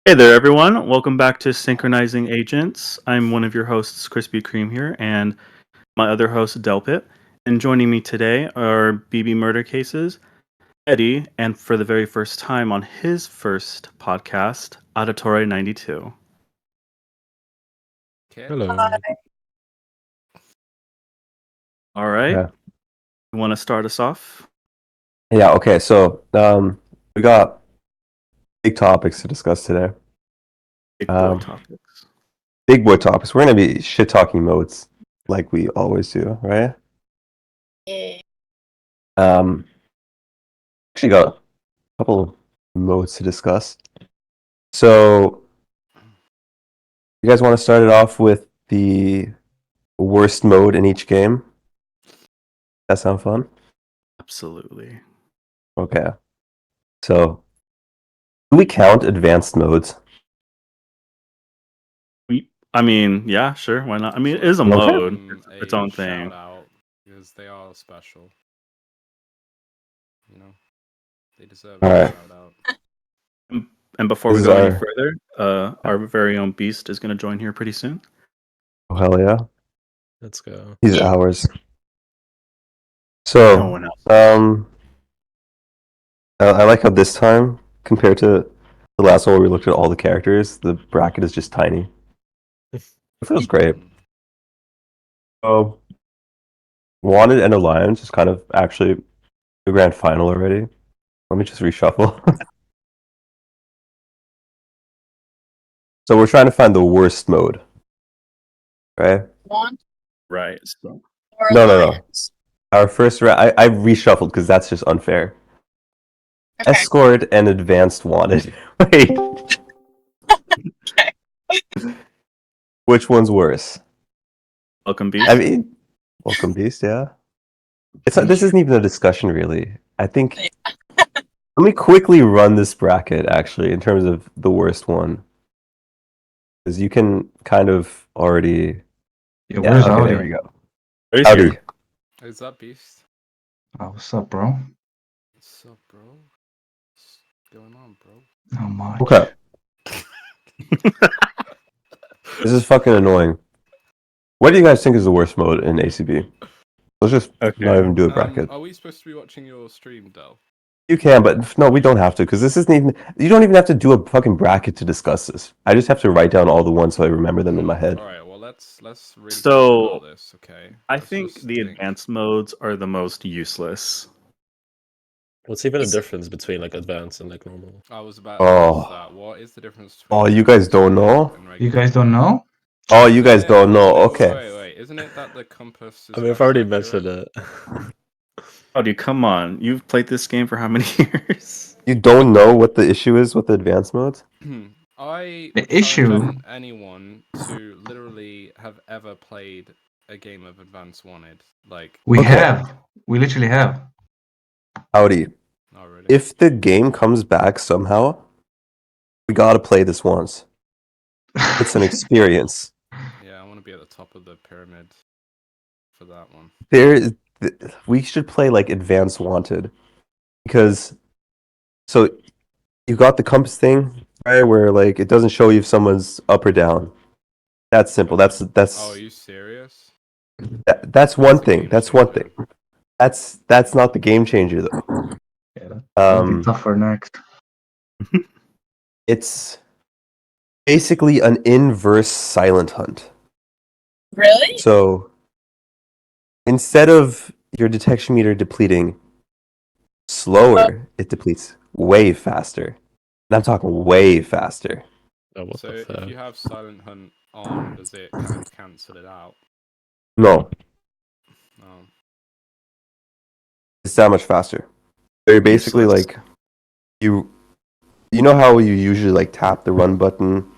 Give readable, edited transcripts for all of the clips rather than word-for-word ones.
Hey there, everyone. Welcome back to Synchronizing Agents. I'm one of your hosts, Krispy Kreme here, and my other host, Delpit. And joining me today are BB Murder Cases, Eddie, and for the very first time on his first podcast, Auditory 92. Okay. Hello. All right. Yeah. You want to start us off? Yeah, okay, so we got big topics to discuss today. Big boy topics. Big boy topics. We're gonna be shit talking modes like we always do, right? Yeah. Actually got a couple of modes to discuss. So you guys want to start it off with the worst mode in each game? That sound fun? Absolutely. Okay. So do we count advanced modes? I mean, yeah, sure. Why not? I mean, it is a Okay. mode. It's its own thing. Shout out because they are special. You know, they deserve All a right. shout out. And before This we is go any our- further, our very own Beast is going to join here pretty soon. Oh, hell yeah. Let's go. He's ours. No So, one else. I like how this time, compared to the last one where we looked at all the characters, the bracket is just tiny. It feels great. So, Wanted and Alliance is kind of actually the grand final already. Let me just reshuffle. So we're trying to find the worst mode, right? Want Right. So. or No. Alliance? Our first round, I reshuffled because that's just unfair. Okay. Escort and Advanced Wanted. Wait. Okay. Which one's worse? Welcome, Beast. I mean, Welcome Beast, yeah. This isn't even a discussion, really. I think. Let me quickly run this bracket, actually, in terms of the worst one, because you can kind of already. Yeah, where's okay, Audi? there we go. He's Howdy. here. Is that Beast? Oh, what's up, bro? What's up, bro? What's going on, bro? Not much. Okay. This is fucking annoying. What do you guys think is the worst mode in ACB? Let's just not even do a bracket. Are we supposed to be watching your stream, Del? You can, but no, we don't have to, because this isn't even. You don't even have to do a fucking bracket to discuss this. I just have to write down all the ones so I remember them in my head. All right. Well, let's really So, talk about this, okay? I think the advanced modes are the most useless. What's even the difference between like advanced and like normal? I was about to ask that. What is the difference? Oh, you guys don't know? You guys don't know? Oh, you guys don't know. Okay. Wait. Isn't it that the compass is I mean, I've already mentioned it. Oh, dude, come on. You've played this game for how many years? You don't know what the issue is with the advanced modes? I The issue? anyone to literally have ever played a game of Advanced Wanted, like We Okay. have. We literally have. Howdy. already. If the game comes back somehow, we gotta play this once. It's an experience. Yeah, I want to be at the top of the pyramid for that one. We should play like Advanced Wanted, because so you got the compass thing, right, where like it doesn't show you if someone's up or down. That's simple. That's Oh, are you serious? that's one That's a thing. game That's one changer. thing. That's not the game changer though. Yeah, something tougher next. It's basically an inverse silent hunt. Really? So instead of your detection meter depleting slower, it depletes way faster. And I'm talking way faster. Oh, what So the if fuck? you have Silent Hunt on, does it kind of cancel it out? No, Oh. it's that much faster. So you're basically Useless. like you know how you usually like tap the run button,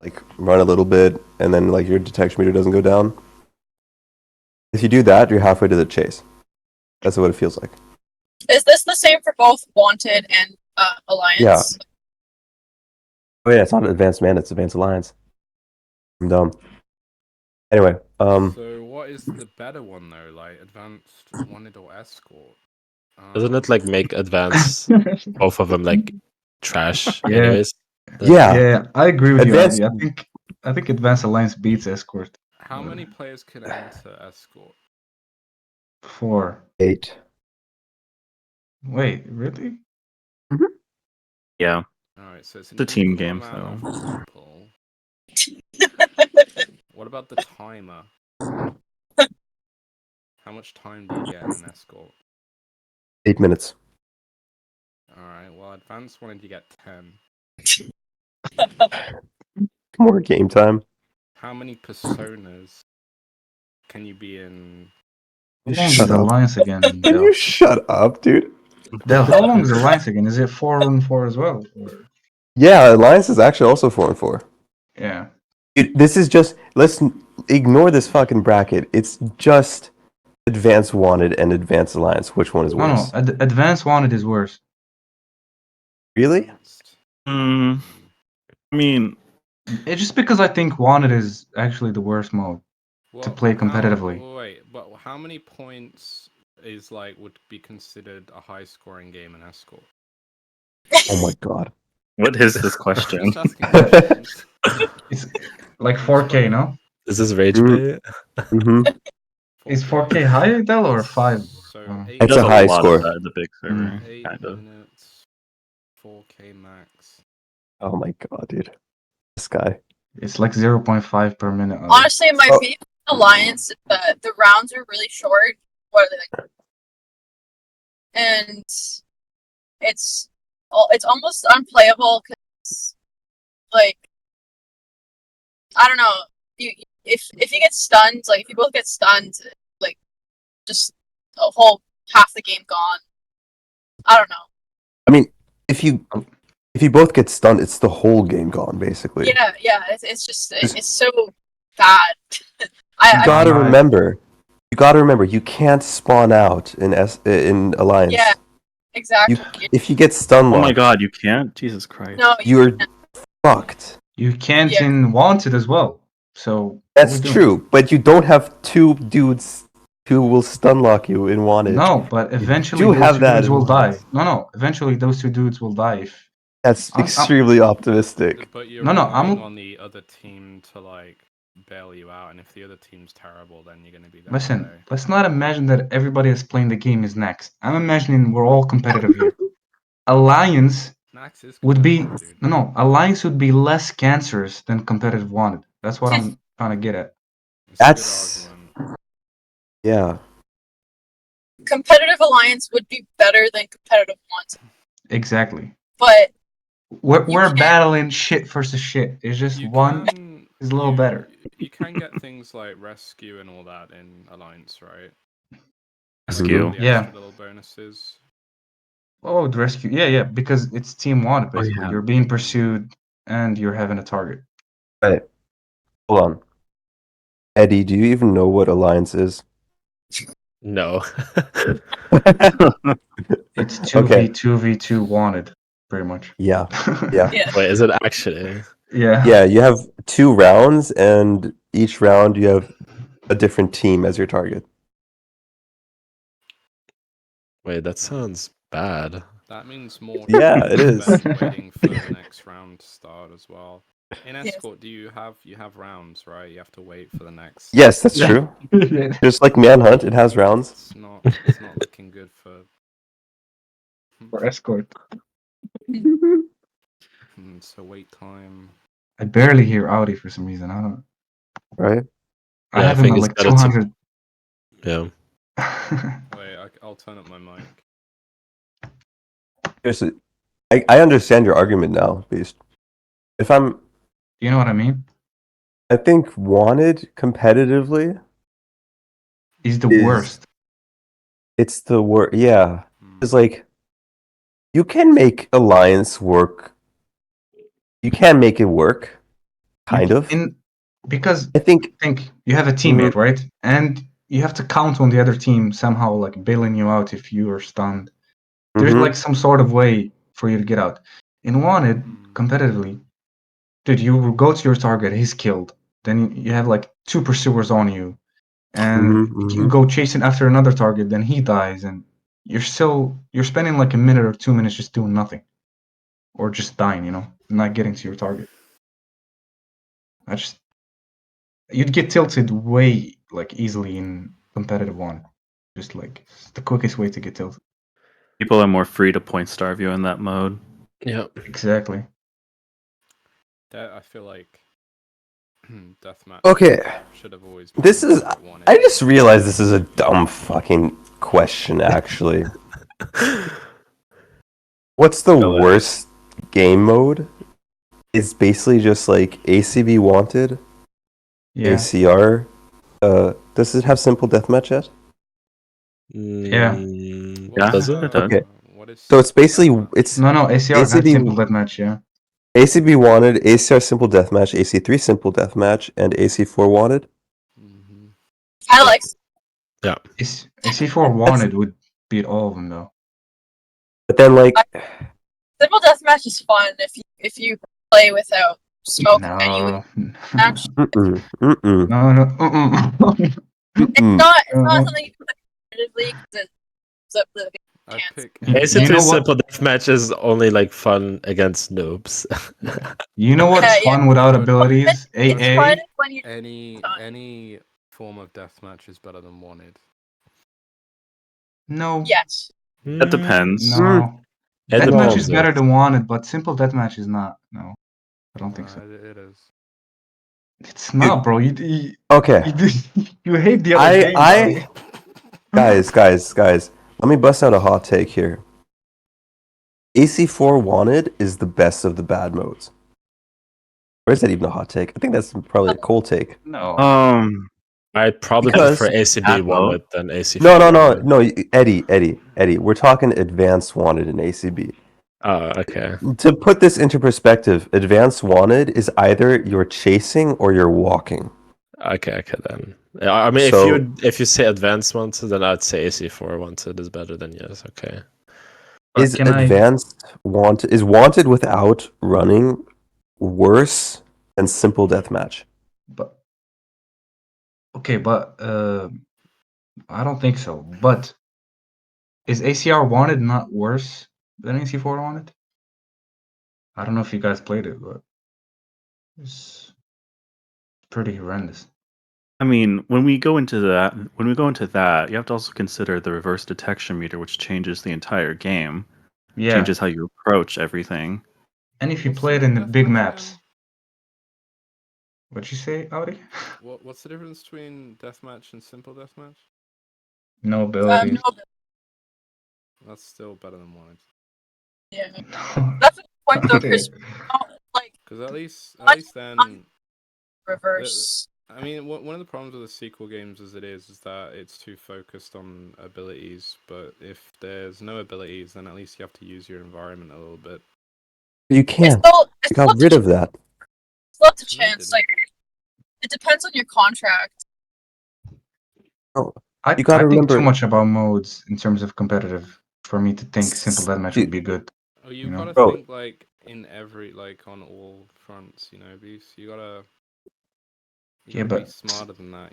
like run a little bit, and then like your detection meter doesn't go down? If you do that, you're halfway to the chase. That's what it feels like. Is this the same for both Wanted and Alliance? Yeah. Oh yeah, it's not Advanced Man, it's Advanced Alliance. I'm dumb. Anyway, So what is the better one though? Like Advanced Wanted or Escort? Doesn't it like make advanced both of them like trash Yeah. anyways? Yeah, I agree with Advanced- you, Andy. I think Advanced Alliance beats Escort. How many players can enter Escort? 4. 8. Wait, really? Yeah. Alright, so it's an The team equal game, amount so. of people. What about the timer? How much time do you get in an Escort? 8 minutes. Alright, well, Advanced wanted you get 10. More game time. How many personas can you be in? How long is Shut the up. Alliance again? Can Del? you shut up, dude? Del, how long is the Alliance again? Is it 4-4 as well? Or... Yeah, Alliance is actually also 4-4. Yeah. Dude, this is just, let's ignore this fucking bracket. It's just Advanced Wanted and Advanced Alliance. Which one is No, worse? Advanced Wanted is worse. Really? Advanced. I mean, It's just because I think Wanted is actually the worst mode to play competitively. Wait, but how many points is would be considered a high scoring game in Escort? Oh my god. what is this question? Just asking questions. It's like 4K, no? Is this rage Mm. bait? Mm-hmm. Is 4K high, Del, or 5? So 8 It's Does a high lot score. of that, the big server, 8 kind of. minutes, 4K max. Oh my god, dude. This guy. It's like 0.5 per minute. Honestly, my Oh. beef with Alliance is that the rounds are really short. What are they like? And it's almost unplayable because, like, I don't know. If you get stunned, like if you both get stunned, like just a whole half the game gone. I don't know. I mean, if you both get stunned, it's the whole game gone, basically. Yeah. It's just it's so bad. You gotta remember, you can't spawn out in Alliance. Yeah, exactly. If you get stun Oh my locked, god, you can't? Jesus Christ. No, you're fucked. You can't Yeah. in Wanted as well. So That's true, but you don't have two dudes who will stun lock you in Wanted. No, but eventually do those have two that dudes in will die. mind. No. Eventually those two dudes will die. If... That's I'm- extremely optimistic. But you're No, relying I'm- on the other team to bail you out, and if the other team's terrible, then you're gonna be there. Listen, let's not imagine that everybody that's playing the game is next. I'm imagining we're all competitive here. Alliance Nax is would be competitive, dude. no. Alliance would be less cancerous than competitive Wanted. That's what I'm trying to get at. It's a good That's- argument. Yeah. competitive Alliance would be better than competitive Wanted, Exactly. but We're can't- battling shit versus shit. It's just one is a little better. You can get things like rescue and all that in Alliance, right? Rescue. The Yeah. extra little bonuses. Oh, the rescue. Yeah, because it's Team Wanted, basically. yeah. You're being pursued and you're having a target. Right. Hold on. Eddie, do you even know what Alliance is? No. It's Okay. 2v2v2 Wanted, pretty much. Yeah. Yeah. yeah. Wait, is it actually? Yeah. Yeah, you have 2 rounds, and each round you have a different team as your target. Wait, that sounds bad. That means more Yeah, time it is. spent waiting for the next round to start as well. In Yes. Escort, you have rounds, right? You have to wait for the next. Yes, that's Yeah. true. Yeah. Just like Manhunt, it has rounds. It's not looking good for. For escort. So wait time. I barely hear Audi for some reason. I don't. Right? I Yeah, I have him think at it's like better to- 200. Yeah. Wait, I'll turn up my mic. Seriously, I understand your argument now, Beast. If I'm, You know what I mean? I think Wanted competitively, He's the Is- worst. it's the word. Yeah, Hmm. it's like you can make Alliance work. You can make it work, kind of. Because I think you have a teammate, right? And you have to count on the other team somehow, like bailing you out if you are stunned. There's Mhm. like some sort of way for you to get out. In Wanted, Hmm. competitively, dude, you go to your target, he's killed. Then you have like 2 pursuers on you, and you go chasing after another target. Then he dies, and you're spending like a minute or 2 minutes just doing nothing, or just dying. You know. not getting to your target. You'd get tilted way easily in competitive one. Just it's the quickest way to get tilted. People are more free to point starve you in that mode. Yeah, exactly. That I feel like deathmatch. Okay. Should have always. This is. I just realized this is a dumb fucking question. Actually, what's the worst game mode? It's basically just like ACB wanted, ACR. Does it have simple deathmatch yet? Yeah. Yeah, Does it? it does. Okay. What is So it's basically it's No, ACR had ACB simple deathmatch. Yeah. ACB wanted, ACR simple deathmatch, AC3 simple deathmatch, and AC4 wanted. Mm-hmm. I like AC4 wanted would beat all of them though. But then simple deathmatch is fun if you play without smoke and you match. No. It's not something you can play competitively because it's up the I chance. pick. AC3 You know what? simple deathmatch is only fun against noobs. You know what's Yeah. fun without But abilities? It's AA. fun when you Any form of deathmatch is better than wanted. No. yes. That depends. No. It Deathmatch depends, is better yes. than wanted, but simple deathmatch is not. No, I don't think so. It is. It's not, bro. okay. You hate the other game, buddy. guys, let me bust out a hot take here. AC4 wanted is the best of the bad modes. Or is that even a hot take? I think that's probably a cold take. No. I'd probably Because- prefer ACB Bad mode? wanted than AC4 wanted. No, Eddie. We're talking advanced wanted in ACB. Oh, okay. To put this into perspective, advanced wanted is either you're chasing or you're walking. Okay then. I mean, So- if you say advanced wanted, then I'd say AC4 wanted is better than yes. Okay. Is Can I? advanced wanted is wanted without running worse than simple deathmatch? But okay, but I don't think so. But is ACR wanted not worse than AC4 wanted? I don't know if you guys played it, but it's pretty horrendous. I mean, when we go into that, you have to also consider the reverse detection meter, which changes the entire game. Yeah. Changes how you approach everything. And if you What's play it in the big deathmatch maps. again? What'd you say, Audi? What's the difference between deathmatch and simple deathmatch? No abilities. No, That's still better than wanted. yeah. That's a good point though, Chris. Like Because at least then reverse. I mean, one of the problems with the sequel games as it is that it's too focused on abilities. But if there's no abilities, then at least you have to use your environment a little bit. You can't. It's You got rid of that. It's not a No, I chance. didn't. Like it depends on your contract. I You gotta think remember- too much about modes in terms of competitive for me to think simple deathmatch would be good. Oh, you You know? gotta Bro. think in every on all fronts, Beast. You gotta Yeah, be but- smarter than that,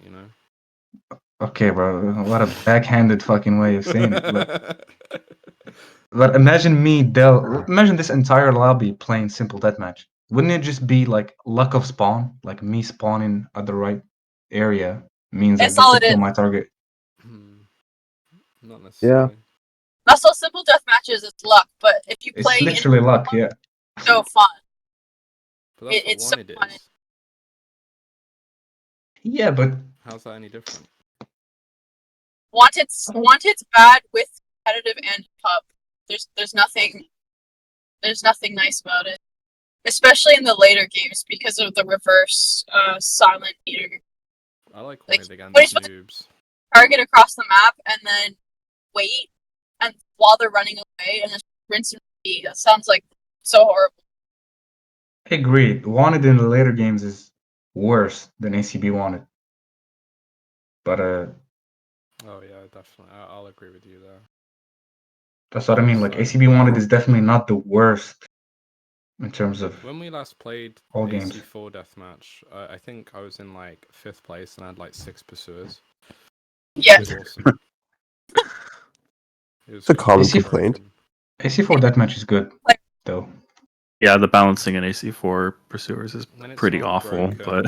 Okay, bro. What a backhanded fucking way of saying it. But imagine imagine this entire lobby playing simple deathmatch. Wouldn't it just be luck of spawn? Like me spawning at the right area means It's I all get it to kill is. my target. Not necessarily. That's all simple death matches. It's luck, but if you It's play literally luck, yeah. it's so fun. But that's It's what so wanted fun. is. Yeah, but How's that any different? Wanted's bad with competitive and pub. There's nothing nice about it, especially in the later games because of the reverse silent meter. I like Like, wanted against what are you supposed noobs. Target across the map and then wait, and while they're running away, and then rinse and repeat. That sounds like so horrible. I agree. Wanted in the later games is worse than ACB wanted. But Oh yeah, definitely. I'll agree with you there. that's what I mean. Like ACB wanted is definitely not the worst in terms of When we last played all games. AC4 deathmatch, I think I was in 5th place and I had 6 pursuers. Yeah. It was awesome. It's a common AC4 complaint. AC4 deathmatch is good though. Yeah, the balancing in AC4 pursuers is When it's pretty not awful, broken, but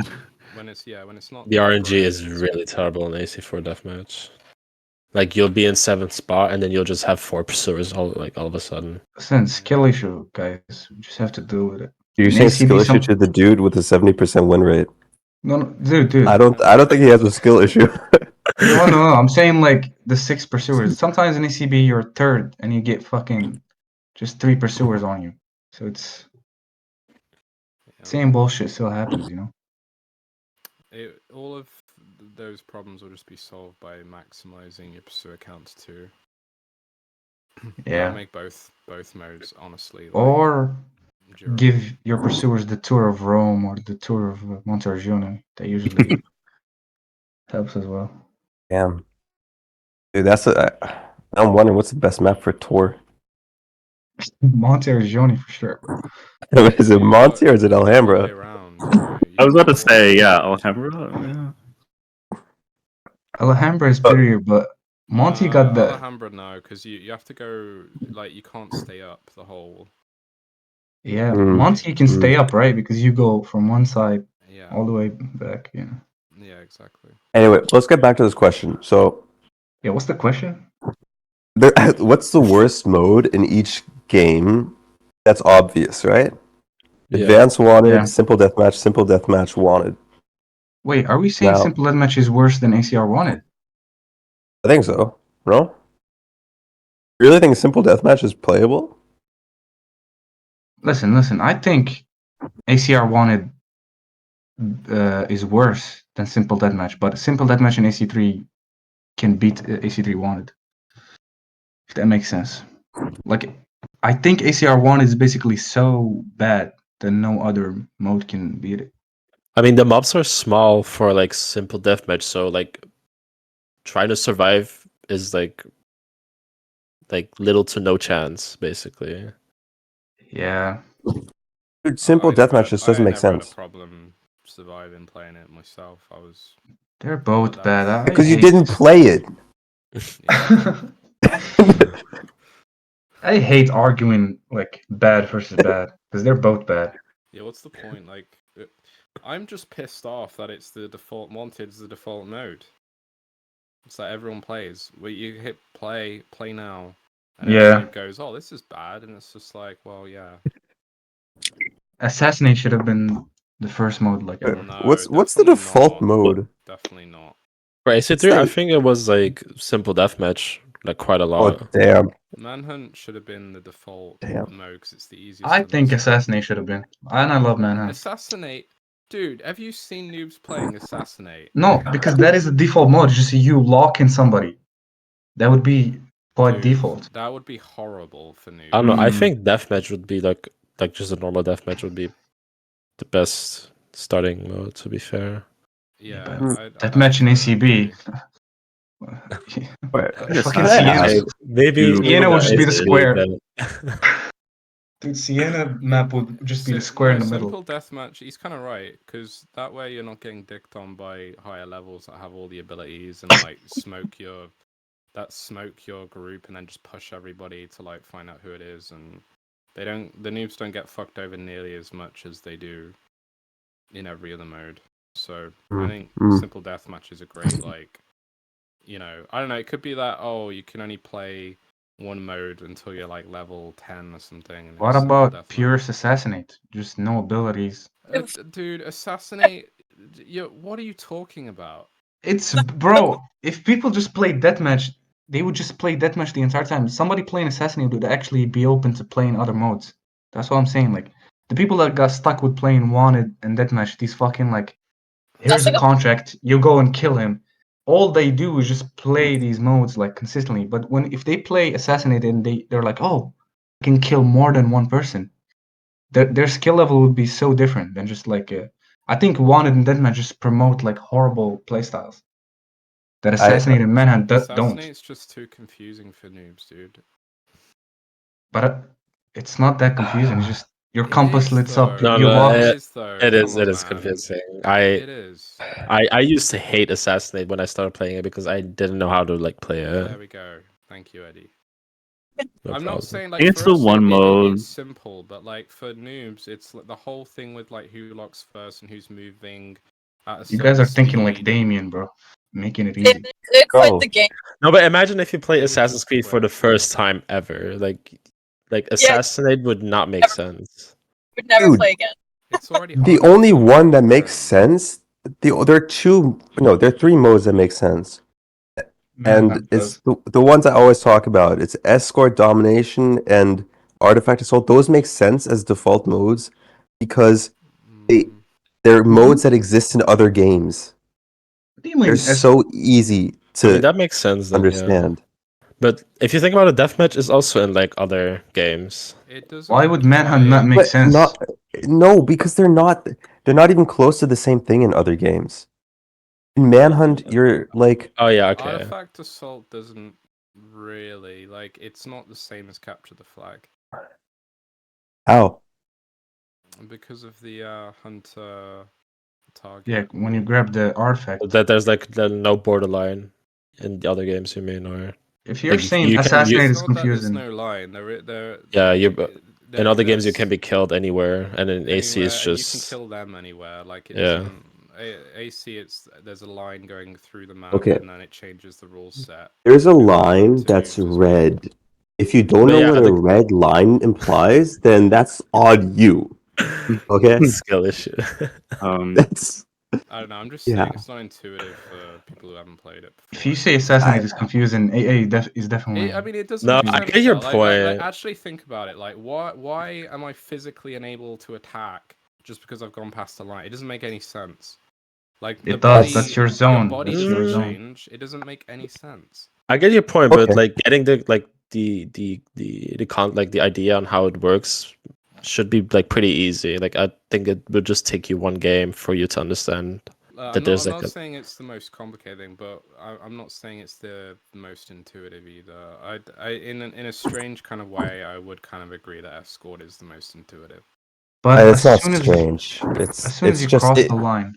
when it's not The RNG broken, is it's really terrible in AC4 deathmatch. Like you'll be in 7th spot and then you'll just have 4 pursuers all of a sudden. Listen, skill issue, guys. You just have to deal with it. You're In saying ACB, skill issue to the dude with a 70% win rate. No, dude. I don't think he has a skill issue. No. I'm saying like the 6 pursuers. Sometimes in ACB you're third and you get fucking just 3 pursuers on you. So it's same bullshit still happens, you know. All of those problems will just be solved by maximizing your pursuer counts too. Yeah. That'll make both modes honestly. Like, Or durable. give your pursuers the tour of Rome or the tour of Montergione. That usually helps as well. Damn. Dude, I'm wondering what's the best map for Tor. Montergione for sure. Is it Monte or is it All the way Alhambra? around, you know, I was about to all- say, yeah, Alhambra. Yeah. Alhambra is prettier, but Monty got the Alhambra no, because you have to go, like, you can't stay up the whole. yeah. Mm. Monty you can stay up, right? Because you go from one side Yeah. all the way back. Yeah. Yeah, exactly. Anyway, let's get back to this question. So, Yeah. What's the question? what's the worst mode in each game? That's obvious, right? Yeah. Advanced wanted, Yeah. simple deathmatch wanted. Wait, are we saying Now- simple deathmatch is worse than ACR wanted? I think so. No? You really think simple deathmatch is playable? Listen. I think ACR wanted is worse than simple deathmatch, but simple deathmatch in AC3 can beat AC3 wanted. If that makes sense. Like, I think ACR wanted is basically so bad that no other mode can beat it. I mean, the mobs are small for like simple deathmatch, so like trying to survive is like little to no chance, basically. Yeah. Dude, simple deathmatch just doesn't make I never had sense. a problem surviving playing it myself. I was. They're both But bad. that's- I Because you hate didn't play it. I hate arguing like bad versus bad because they're both bad. Yeah, what's the point? Like, I'm just pissed off that it's the default. Wanted is the default mode. It's like everyone plays. Where you hit play now, and Yeah. everyone goes, "Oh, this is bad," and it's just like, well, yeah. Assassinate should have been the first mode like ever. No, What's the definitely default not. mode? Definitely not. For AC3, I think it was like simple deathmatch, like quite a Oh, lot. damn. Manhunt should have been the default Damn. mode because it's the easiest. I and think least Assassinate should have been. And I love Manhunt. Assassinate, dude. Have you seen noobs playing Assassinate? No, because that is the default mode. Just you lock in somebody. That would be by Dude, default. that would be horrible for noobs. I don't know. I Mm. think deathmatch would be like just a normal deathmatch would be the best starting mode. To be fair. Yeah, That match in ACB. Wait, Fucking can I Sienna. ask? Maybe Sienna would just be the ACB, square. then- Dude, Sienna map would just be the square in the middle. Simple deathmatch. He's kind of right because that way you're not getting dicked on by higher levels that have all the abilities and like smoke your group and then just push everybody to like find out who it is, and the noobs don't get fucked over nearly as much as they do in every other mode. So I think simple deathmatch is a great like, you know, I don't know. It could be that you can only play one mode until you're like level 10 or something. And What it's simple about deathmatch. Purist Assassinate? Just no abilities. Dude, Assassinate. What are you talking about? It's bro. If people just play deathmatch, they would just play deathmatch the entire time. Somebody playing Assassinate would actually be open to playing other modes. That's what I'm saying. Like the people that got stuck with playing Wanted and deathmatch, these fucking like, here's a contract, you go and kill him. All they do is just play these modes like consistently. But if they play Assassinate and they're like, oh, I can kill more than one person. Their skill level would be so different than just like I think Wanted and Deathmatch just promote like horrible playstyles that Assassinate and Manhunt don't. Assassinate's just too confusing for noobs, dude. But it's not that confusing. It's just your It compass is, lights up. though. You lock. It is though. It is. Come It on, is man. confusing. It is. I used to hate Assassinate when I started playing it because I didn't know how to like play it. There we go. Thank you, Eddie. No I'm problem. not saying like It's for the us, one mode. it's simple, but like for noobs, it's like the whole thing with like who locks first and who's moving at a You guys certain are thinking like speed. Damien, bro. Making it They easy. quit Bro. the game. No, but imagine if you play They would Assassin's just Creed for quit. the first time ever. Like Assassinate would not make sense. Would never Dude. play again. It's already The hard only enough to one make that makes friends. sense, there are three modes that make sense. And Manhunt it's does. the ones I always talk about. It's escort, domination, and artifact assault. Those make sense as default modes because Mm, they're modes that exist in other games. What do you mean? They're so easy I mean to that makes sense then, yeah. understand. But if you think about it, deathmatch is also in like other games. it doesn't. Why would Manhunt not quite- make But sense? no, because they're not even close to the same thing in other games. In Manhunt, you're like Oh yeah, okay. Artifact assault doesn't really like. It's not the same as capture the flag how? because of the hunter target. Yeah, when you grab the artifact. That there's like no borderline in the other games you mean, or If you're like, saying you can- Assassinate It's is not that there's confusing, no line. There. yeah, you there- in other games you there's can be killed anywhere, and in AC anywhere, it's and you can just kill them anywhere. Like it Yeah. doesn't. AC, there's a line going through the map, Okay. and then it changes the rules set. There's a to line that's noobs as well. red. If you don't But know yeah, what a the- red line implies, then that's on you. Okay? skill issue. That's I don't know. I'm just Yeah. saying it's not intuitive for people who haven't played it before. if you say Assassinate is confusing, AA is definitely. I mean, it doesn't No, make I sense. get your though. Like, point. actually think about it. Like, why am I physically unable to attack just because I've gone past the line? It doesn't make any sense. Like the It does. body, That's your zone. body That's doesn't your zone. change. It doesn't make any sense. I get your point, but Okay. like getting the idea on how it works should be like pretty easy. Like I think it would just take you one game for you to understand. I'm there's not like a- saying it's the most complicated thing, but I'm not saying it's the most intuitive either. In a strange kind of way, I would kind of agree that escort is the most intuitive. But it's not strange. as soon as you just cross it, the line.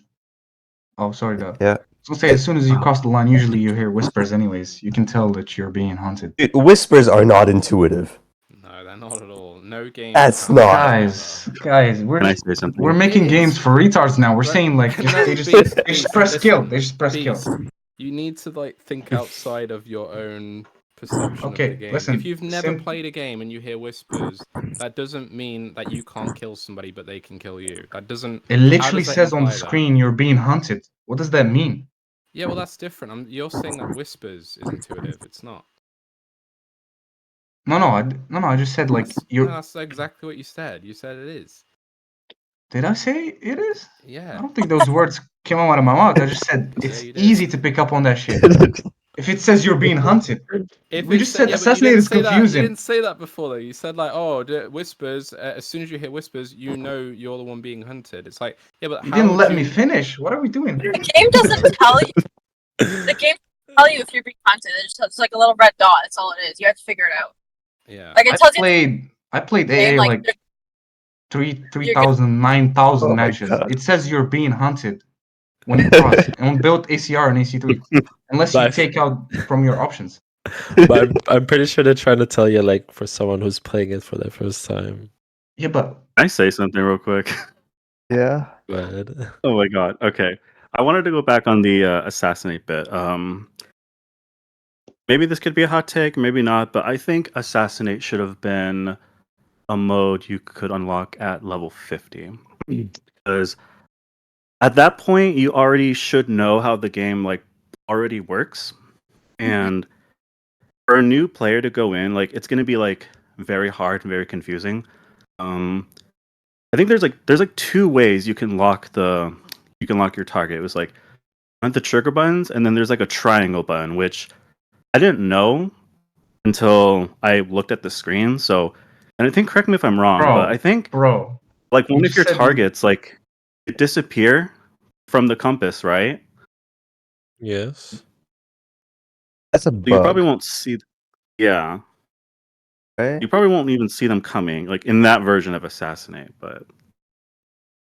Oh, sorry, God. yeah. So say as soon as you cross the line, usually you hear whispers. Anyways, you can tell that you're being hunted. Dude, whispers are not intuitive. No, they're not at all. No game. That's has not. Guys, Can I say something? we're making It games is. for retards now. We're Right. saying like No, they just Beast, press kill. listen, They just press kill. Beast, you need to like think outside of your own perception Okay, of the game. listen, If you've never sim- played a game and you hear whispers, that doesn't mean that you can't kill somebody, but they can kill you. That doesn't. It literally does that says on the imply that? screen you're being hunted. What does that mean? Yeah, well, that's different. You're saying that whispers is intuitive. It's not. No, I just said like That's exactly what you said. You said it is. Did I say it is? I Yeah. don't think those words came out of my mouth. I just said Yeah, it's you did. easy to pick up on that shit. If it says you're being hunted, If we it just said, said yeah, but you assassinate didn't is say that. You confusing. didn't say that before, though. You said like, oh, whispers. As soon as you hear whispers, you know you're the one being hunted. It's like, yeah, but You how didn't would let you... me finish. What are we doing? The game doesn't tell you. The game doesn't tell you if you're being hunted. It's like a little red dot. That's all it is. You have to figure it out. Yeah. Like it tells you. I played the game, AA like, like 3,000, 9,000 Oh my matches. God. It says you're being hunted when you cross on built ACR and AC3, unless you Life. take out from your options. But I'm pretty sure they're trying to tell you like for someone who's playing it for the first time. Yeah, but Can I say something real quick? Yeah. But Oh my god. Okay. I wanted to go back on the assassinate bit. Maybe this could be a hot take, maybe not, but I think assassinate should have been a mode you could unlock at level 50. Because at that point you already should know how the game like already works. And for a new player to go in, like it's gonna be like very hard and very confusing. I think there's like two ways you can lock your target. It was like the trigger buttons, and then there's like a triangle button, which I didn't know until I looked at the screen. So, and I think correct me if I'm wrong, but I think bro, like one you of your just said- targets like it disappear from the compass, right? yes. That's a So you probably bug. won't see. Yeah, Right? you probably won't even see them coming, like in that version of Assassinate. But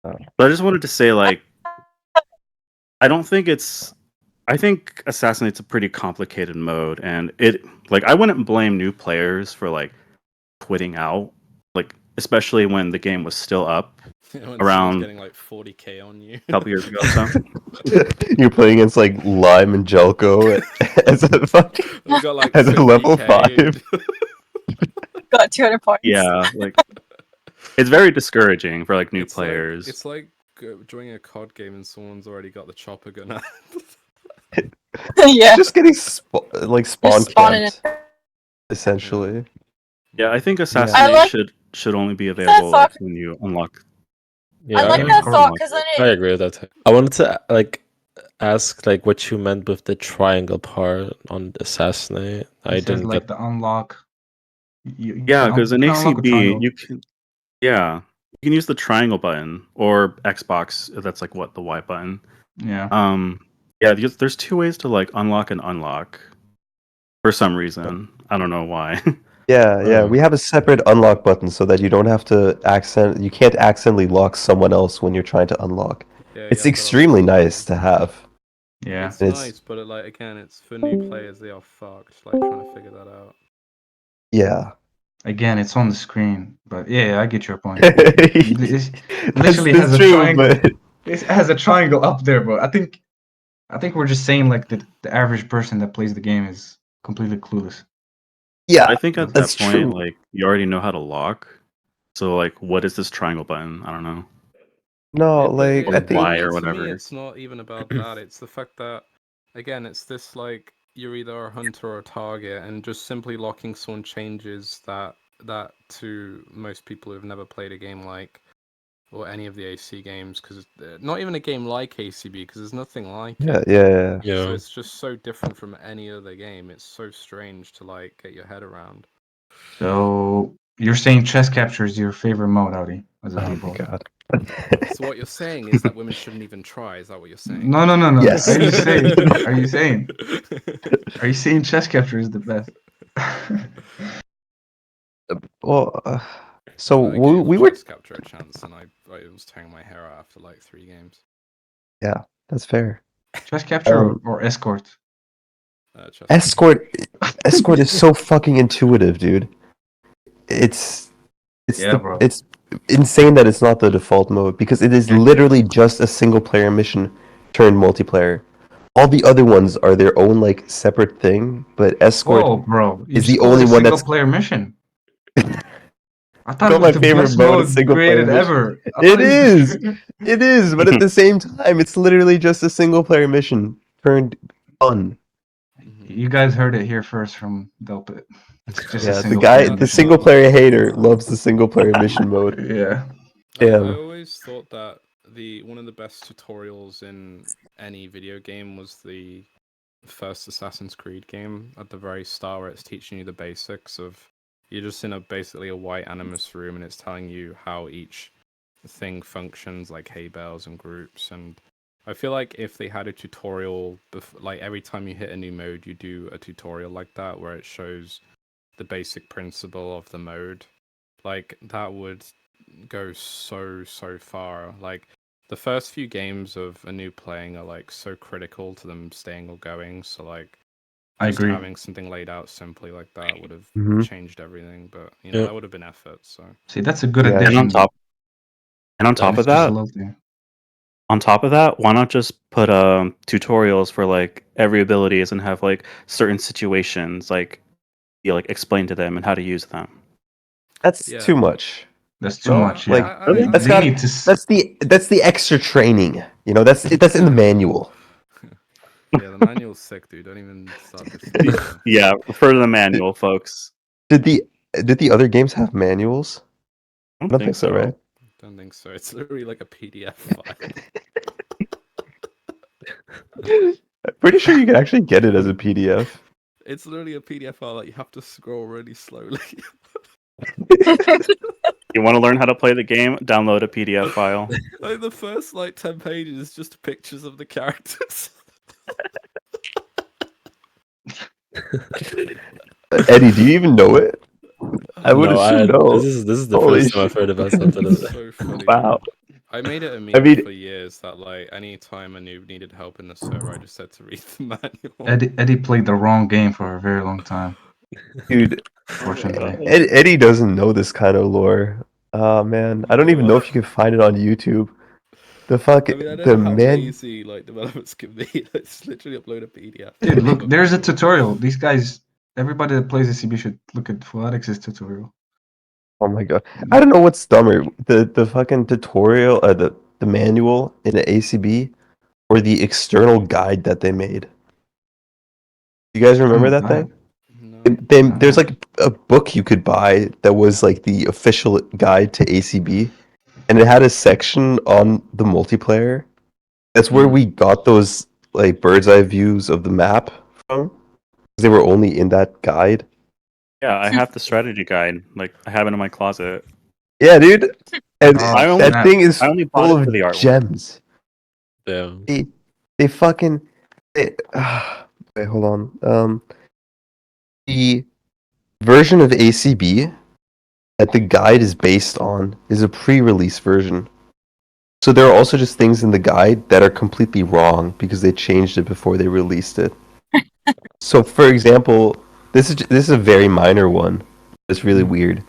Oh. I just wanted to say, like, I don't think it's I think Assassinate's a pretty complicated mode, and I wouldn't blame new players for like quitting out, like especially when the game was still up When someone's around getting like 40k on you. a couple years ago. So You're playing against like Lime and Jelko as a fucking We got like as a level 50K. 5. Got 200 points. yeah, like it's very discouraging for like new It's players. It's like joining a COD game and someone's already got the chopper gun out. Yeah. Just getting spawn spawning camped, essentially. Yeah, I think I Assassinate like- should only be available like, when you unlock. Yeah, I like I that agree. thought because then I it. agree with that. I wanted to like ask like what you meant with the triangle part on Assassinate. I It says didn't like get. the unlock. You Yeah, can because in you can unlock a ACB triangle. you can. Yeah, you can use the triangle button or Xbox. That's like what the Y button. Yeah. Yeah, there's two ways to like unlock and unlock. For some reason, I don't know why. Yeah, Oh. we have a separate unlock button so that you don't have to you can't accidentally lock someone else when you're trying to unlock. Yeah, It's yeah, extremely nice to have. Yeah. It's It's- nice, but like again, it's for new players. They are fucked. Like trying to figure that out. Yeah. Again, it's on the screen, but yeah, I get your point. That's literally has a true, triangle. but It has a triangle up there, but I think we're just saying like the average person that plays the game is completely clueless. yeah, I think at that's that point, true. like you already know how to lock. So like, what is this triangle button? I don't know. No, But like Or I think why or to me, whatever. it's not even about that. It's the fact that, again, it's this like you're either a hunter or a target, and just simply locking someone changes that to most people who've never played a game like or any of the AC games, because not even a game like ACB, because there's nothing like yeah, it. yeah. Yeah. So it's just so different from any other game. It's so strange to like get your head around. So you're saying chess capture is your favorite mode, Audi, as a Oh my default? god. So what you're saying is that women shouldn't even try. Is that what you're saying? No. Yes. Are you saying? Are you saying chess capture is the best? Well, so I gave we were. Chess Capture a chance, and I was tearing my hair out after like 3 games. Yeah, that's fair. Chess capture Um, or escort? Chess Escort is so fucking intuitive, dude. It's Yeah, bro. it's insane that it's not the default mode because it is literally just a single player mission turned multiplayer. All the other ones are their own like separate thing, but escort Whoa, bro! You is just the called it only a one single that's player mission. I thought call it was my the favorite best mode a mode single player created mission. ever. I It thought is. It is, but at the same time, it's literally just a single player mission turned fun. You guys heard it here first from Delpit. It's just a Yeah, single player the mission. single player hater loves the single player mission mode. Yeah. I Yeah. always thought that one of the best tutorials in any video game was the first Assassin's Creed game at the very start, where it's teaching you the basics of you're just in basically a white animus room, and it's telling you how each thing functions, like hay bales and groups. And I feel like if they had a tutorial, like every time you hit a new mode, you do a tutorial like that, where it shows the basic principle of the mode, like that would go so far. Like the first few games of a new playing are like so critical to them staying or going. So like I just agree. having something laid out simply like that would have Mhm. changed everything. But you know, Yeah. that would have been effort. So See, that's a good Yeah. addition. And on top of Mr. that, Zalote. why not just put tutorials for like every abilities and have like certain situations like you like explain to them and how to use them. That's Yeah. too much. That's too No, much. like, Yeah. really? that's They got need to. that's the extra training. You know, that's in the manual. yeah, the manual's sick, dude. Don't even start this. Yeah, refer to the manual, folks. Did the other games have manuals? I I don't think so, right? Don't think so. It's literally like a PDF file. I'm pretty sure you can actually get it as a PDF. It's literally a PDF file that you have to scroll really slowly. You want to learn how to play the game? Download a PDF file. Like the first like 10 pages is just pictures of the characters. Eddie, do you even know it? I would No, assume no. This is the Holy first time I've shit. heard about something like that. So funny. Wow. I made it a meme I mean- for years that like anytime a noob needed help in the server, I just said to read the manual. Eddie played the wrong game for a very long time. Dude, Unfortunately. Eddie doesn't know this kind of lore. Oh man, I don't even know if you can find it on YouTube. The fuck, I mean, I don't the know how man. lazy like developers can be. Let's literally upload a PDF. Dude, look, there's a tutorial. These guys, everybody that plays ACB should look at Fulatix's tutorial. Oh my god, I don't know what's dumber, the fucking tutorial, the manual in the ACB, or the external guide that they made. You guys remember that thing? No. There's like a book you could buy that was like the official guide to ACB, and it had a section on the multiplayer. That's where we got those like bird's eye views of the map from. 'Cause they were only in that guide. Yeah, I have the strategy guide. Like I have it in my closet. Yeah, dude. And Oh, I only- that snap. thing is I only bought full it of for the artwork. gems. Damn. They fucking wait, hold on. The version of ACB that the guide is based on is a pre-release version. So there are also just things in the guide that are completely wrong because they changed it before they released it. So for example, this is a very minor one. It's really weird.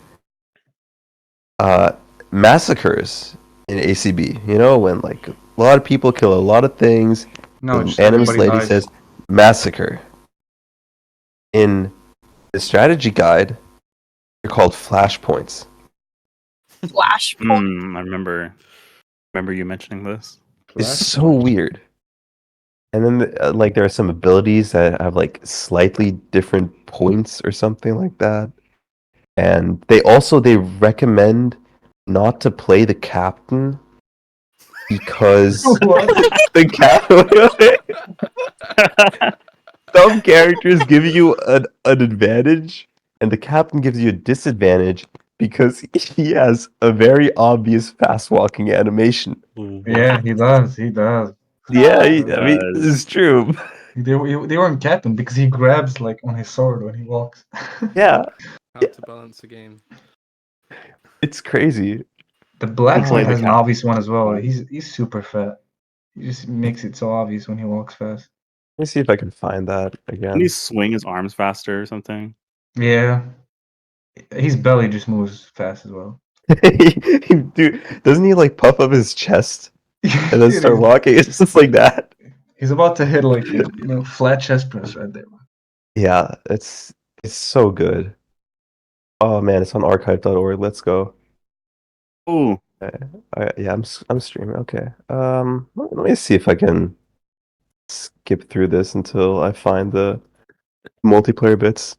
Massacres in ACB, you know, when like a lot of people kill a lot of things. No, The just Animus everybody lady dies. says massacre. In the strategy guide, they're called flashpoints. Flashpoint. I remember you mentioning this. It's so weird. And then like there are some abilities that have like slightly different points or something like that. And they recommend not to play the captain because the some characters give you an advantage and the captain gives you a disadvantage because he has a very obvious fast walking animation. Yeah, he does. He does. Yeah, I mean, this Does. is true. They weren't captain because he grabs like on his sword when he walks. Yeah, How to balance a game. it's crazy. The black play one the has an captain. obvious one as well. He's super fat. He just makes it so obvious when he walks fast. Let me see if I can find that Can again. he swing his arms faster or something? Yeah. His belly just moves fast as well. Dude, doesn't he like puff up his chest and then Dude, start walking? It's just like that. he's about to hit like flat chest press right there. Yeah, it's so good. Oh man, it's on archive.org. Let's go. Ooh, Yeah, I'm streaming. Okay. Let me see if I can skip through this until I find the multiplayer bits.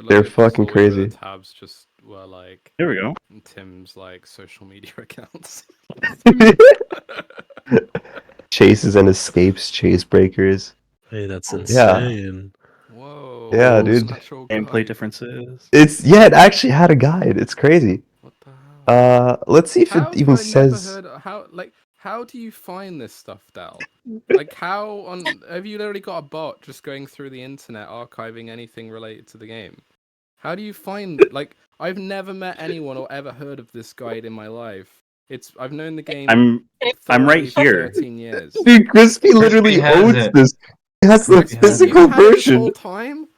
They're Like, fucking all of the crazy. tabs just were like there we go. Tim's like social media accounts. Chases and escapes, chase breakers. Hey, that's Yeah. insane. Whoa. Yeah, it's dude. an actual Gameplay guide. differences. It actually had a guide. It's crazy. What the hell? Let's see if How it have even I says. never heard how do you find this stuff, Dal? Like have you literally got a bot just going through the internet archiving anything related to the game? How do you find I've never met anyone or ever heard of this guide in my life. I've known the game I'm right thoroughly for here. 13 years. Dude, Crispy literally has owns it. this. It has the Crispy has it. physical You've had it this version. whole time?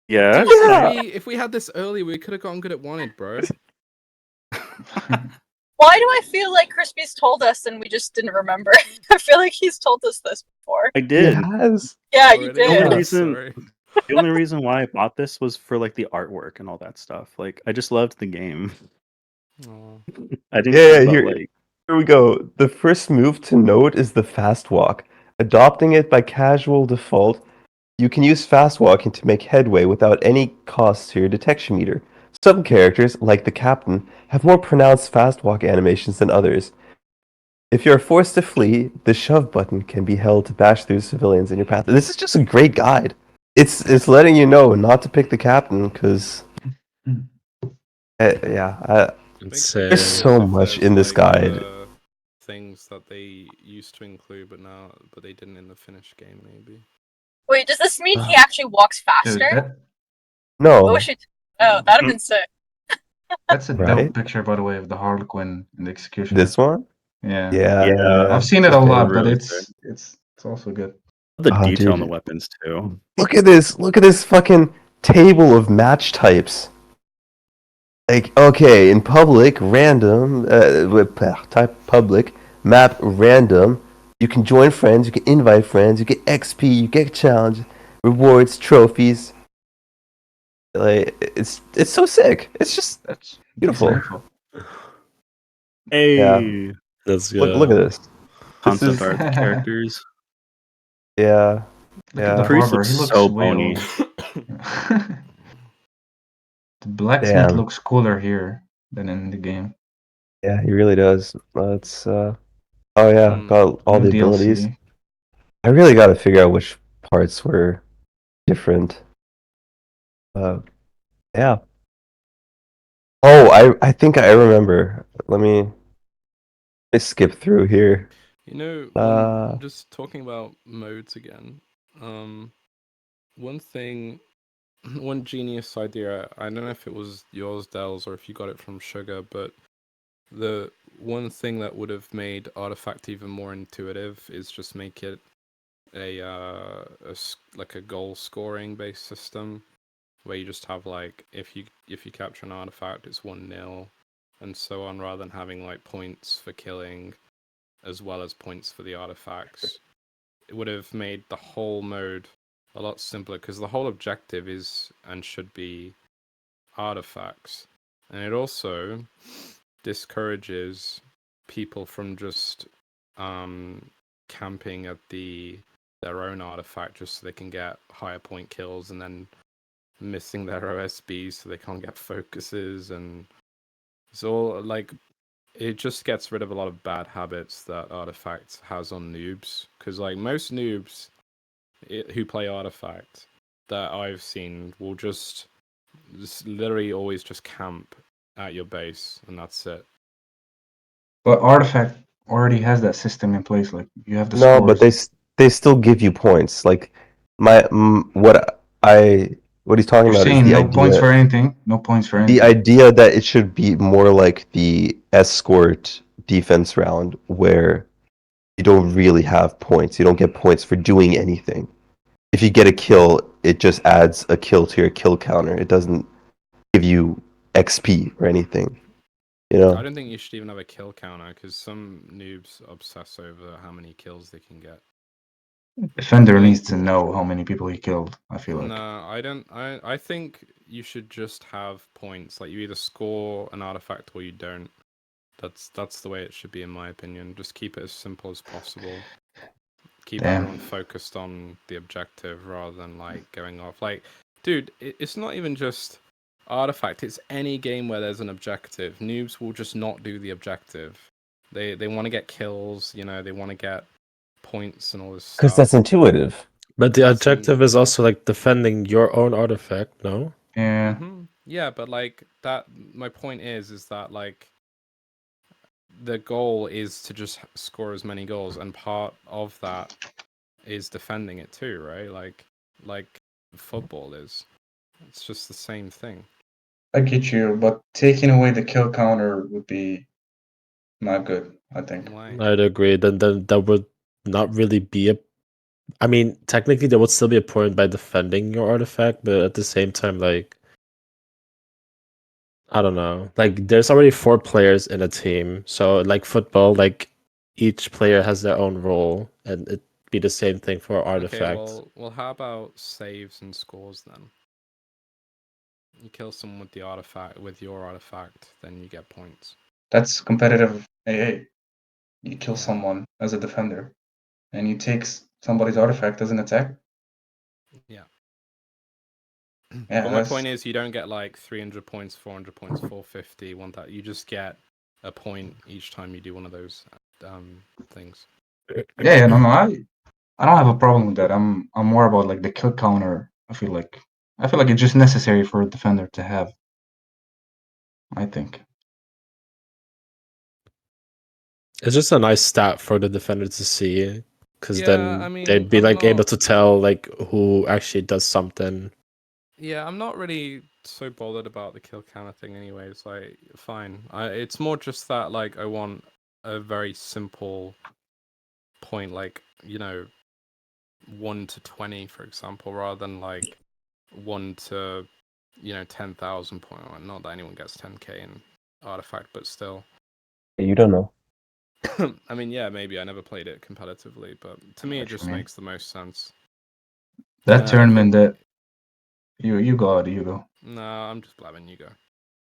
Yes. Dude, Yeah. if we had this early, we could have gotten good at wanted, bro. Why do I feel like Crispy's told us and we just didn't remember? I feel like he's told us this before. I It did. has. Yeah, you Already? The only did. Oh, reason- sorry. The only reason why I bought this was for like the artwork and all that stuff. Like I just loved the game. Aw. I didn't Yeah, care about here- like Here we go. The first move to note is the fast walk. Adopting it by casual default, you can use fast walking to make headway without any cost to your detection meter. Some characters, like the captain, have more pronounced fast walk animations than others. If you're forced to flee, the shove button can be held to bash through civilians in your path. This is just a great guide. It's letting you know not to pick the captain because I think Insane. There's so if much there's, in this guide. other things that they used to include, but they didn't in the finished game, maybe. Wait, does this mean he actually walks Dude, faster? No. I wish it. Oh, that'd have been sick. that's a Right? dope picture, by the way, of the Harlequin in the execution. This one? Yeah. I've seen it it's a okay. lot, but Really it's also good. The Oh, detail on the dude. weapons too. Look at this. Look at this fucking table of match types. Like, okay, in public, random, type public, map random. You can join friends, you can invite friends, you get XP, you get challenge, rewards, trophies. Like, it's so sick. It's just That's beautiful. decent info. Hey, That's Look at this. This concept is art, the characters. yeah. Look at the Yeah. Priest barber. looks He looks so way bony. old. The blacksmith Damn. looks cooler here than in the game. Yeah, he really does. It's oh yeah, got all New the abilities. DLC. I really got to figure out which parts were different. Yeah. Oh, I think I remember. Let me skip through here. You know, Uh, just talking about modes again. One thing, one genius idea. I don't know if it was yours, Dells, or if you got it from Sugar, but the one thing that would have made Artifact even more intuitive is just make it like a goal scoring based system where you just have like if you capture an artifact it's 1-0 and so on, rather than having like points for killing as well as points for the artifacts. It would have made the whole mode a lot simpler because the whole objective is and should be artifacts, and it also discourages people from just camping at their own artifact just so they can get higher point kills and then missing their OSBs so they can't get focuses, and it's all like it just gets rid of a lot of bad habits that Artifact has on noobs, because like most noobs who play Artifact that I've seen will just literally always just camp at your base and that's it. But Artifact already has that system in place. Like you have the no, but scores. they still give you points. Like what he's talking You're about is saying no points for anything. No points for the anything. idea that it should be more like the escort defense round where you don't really have points. You don't get points for doing anything. If you get a kill, it just adds a kill to your kill counter. It doesn't give you XP or anything. You know? I don't think you should even have a kill counter because some noobs obsess over how many kills they can get. Defender Like- needs to know how many people he killed. I feel like. No, I don't. I think you should just have points. Like you either score an artifact or you don't. That's the way it should be, in my opinion. Just keep it as simple as possible. Keep Damn. everyone focused on the objective rather than like going off. Like, dude, it's not even just Artifact. It's any game where there's an objective. Noobs will just not do the objective. They want to get kills. You know, they want to get points and all this stuff. Because that's intuitive. But the That's objective is also like defending your own artifact, no? Yeah. Yeah, but like that. My point is that like the goal is to just score as many goals, and part of that is defending it too, right? Like football is. It's just the same thing. I get you, but taking away the kill counter would be not good, I think. Why? I'd agree. Then that would not really be a. I mean, technically, there would still be a point by defending your artifact, but at the same time, like, I don't know. Like, there's already 4 players in a team, so like football, like each player has their own role, and it'd be the same thing for artifacts. Okay, well, how about saves and scores then? You kill someone with the artifact, with your artifact, then you get points. That's competitive AA. You kill Yeah. someone as a defender, and you take somebody's artifact as an attack. Yeah. Yeah, But my that's- point is, you don't get like 300 points, 400 points, 450, you just get a point each time you do one of those things. Yeah, no, I don't have a problem with that. I'm more about like the kill counter. I feel like it's just necessary for a defender to have. I think. It's just a nice stat for the defender to see, because Yeah, then I mean, they'd be I'm like able not- to tell like who actually does something. Yeah, I'm not really so bothered about the kill counter thing anyway. It's like, fine. It's more just that, like, I want a very simple point, like 1 to 20, for example, rather than like 1 to 10,000 point. Not that anyone gets 10k in Artifact, but still. You don't know. I mean, yeah, maybe I never played it competitively, but to me, it just makes the most sense. That tournament that you go. No, I'm just blabbing. You go.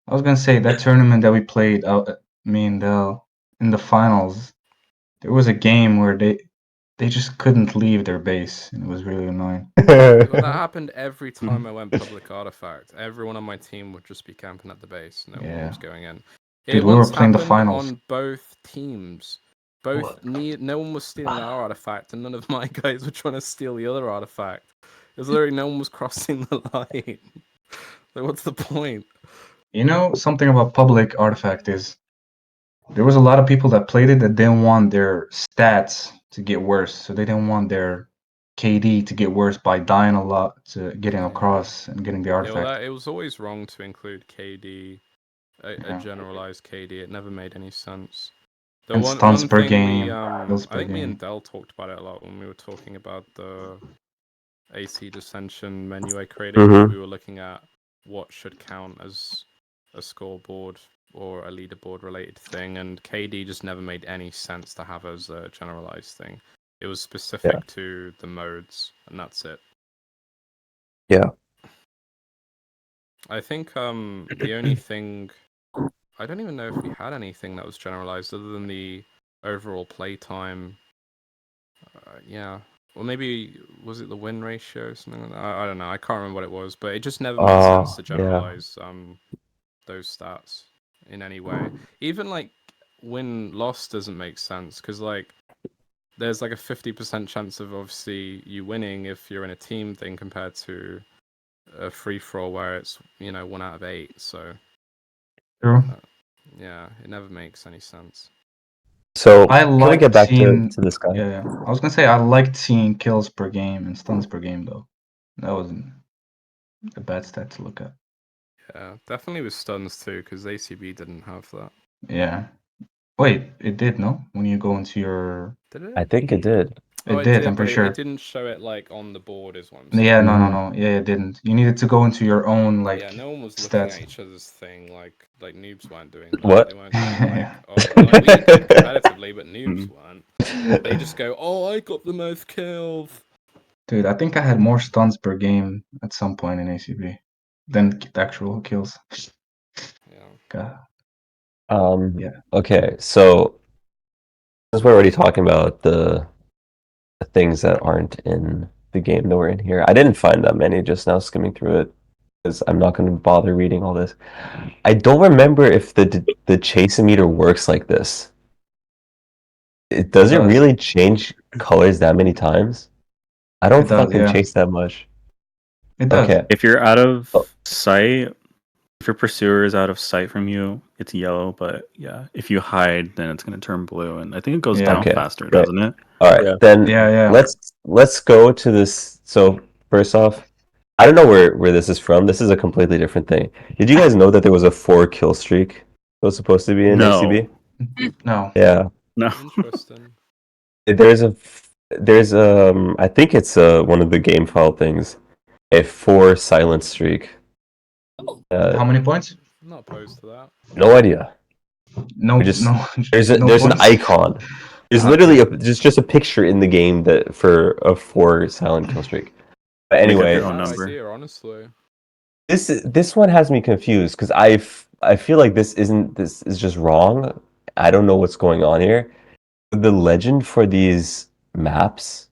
I was gonna say that tournament that we played out, me and Del, in the finals. There was a game where they just couldn't leave their base, and it was really annoying. Well, that happened every time I went public Artifact. Everyone on my team would just be camping at the base. No one was going in. Dude, we were playing the finals on both teams. No one was stealing our artifact, and none of my guys were trying to steal the other artifact. It was literally no one was crossing the line. Like, what's the point? You know, something about public Artifact is there was a lot of people that played it that didn't want their stats to get worse, so they didn't want their KD to get worse by dying a lot to getting across and getting the artifact. Yeah, well, it was always wrong to include KD, a generalized KD. It never made any sense. And stuns per game. I think me and Del talked about it a lot when we were talking about the AC Dissension menu I created. We were looking at what should count as a scoreboard or a leaderboard related thing, and KD just never made any sense to have as a generalized thing. It was specific to the modes, and that's it. Yeah. I think the only thing, I don't even know if we had anything that was generalized other than the overall playtime. Yeah. Well, maybe was it the win ratio or something like that? I don't know. I can't remember what it was, but it just never made sense to generalize those stats in any way. Even like win-loss doesn't make sense because like there's like a 50% chance of obviously you winning if you're in a team thing compared to a free-for-all where it's 1 out of 8. So true. Yeah, it never makes any sense. So I can we get back to this guy? Yeah, I was gonna say I liked seeing kills per game and stuns per game though. That wasn't a bad stat to look at. Yeah, definitely with stuns too, because ACB didn't have that. Yeah. Wait, it did, no? When you go into your... Did it? I think it did. It did, I'm pretty sure. It didn't show it like on the board is what I'm saying. Yeah, no. Yeah, it didn't. You needed to go into your own like yeah, no one was stats. looking at each other's thing like noobs weren't doing that. What? They weren't going like, oh, like we did competitively, but noobs weren't. They just go, oh, I got the most kills. Dude, I think I had more stuns per game at some point in ACB than actual kills. Yeah. God. Okay, so since we're already talking about the things that aren't in the game that were in here, I didn't find that many just now skimming through it because I'm not going to bother reading all this. I don't remember if the chase-o-meter works like this. Does it really change colors that many times? I don't fucking chase that much. It does. Okay. If you're out of sight, if your pursuer is out of sight from you, it's yellow. But yeah, if you hide, then it's going to turn blue, and I think it goes down faster, doesn't it? All right, then let's go to this. So first off, I don't know where this is from. This is a completely different thing. Did you guys know that there was a 4 kill streak that was supposed to be in ACB? No. Yeah. No. Interesting. There's I think it's one of the game file things, a 4 silent streak. How many points? I'm not opposed to that. No idea. There's an icon. There's literally just a picture in the game that for a 4 silent kill streak. But anyway, idea, honestly. This one has me confused because I feel like this is just wrong. I don't know what's going on here. The legend for these maps,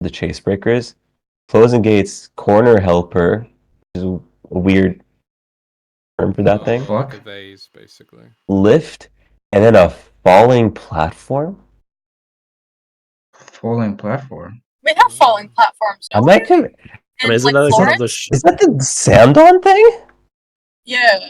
the chase breakers, closing gates, corner helper, which is a weird term for that thing. Like a vase, basically. Lift, and then a falling platform. Falling platform. We have falling platforms. Am I correct? Isn't that is that the Sandon thing? Yeah.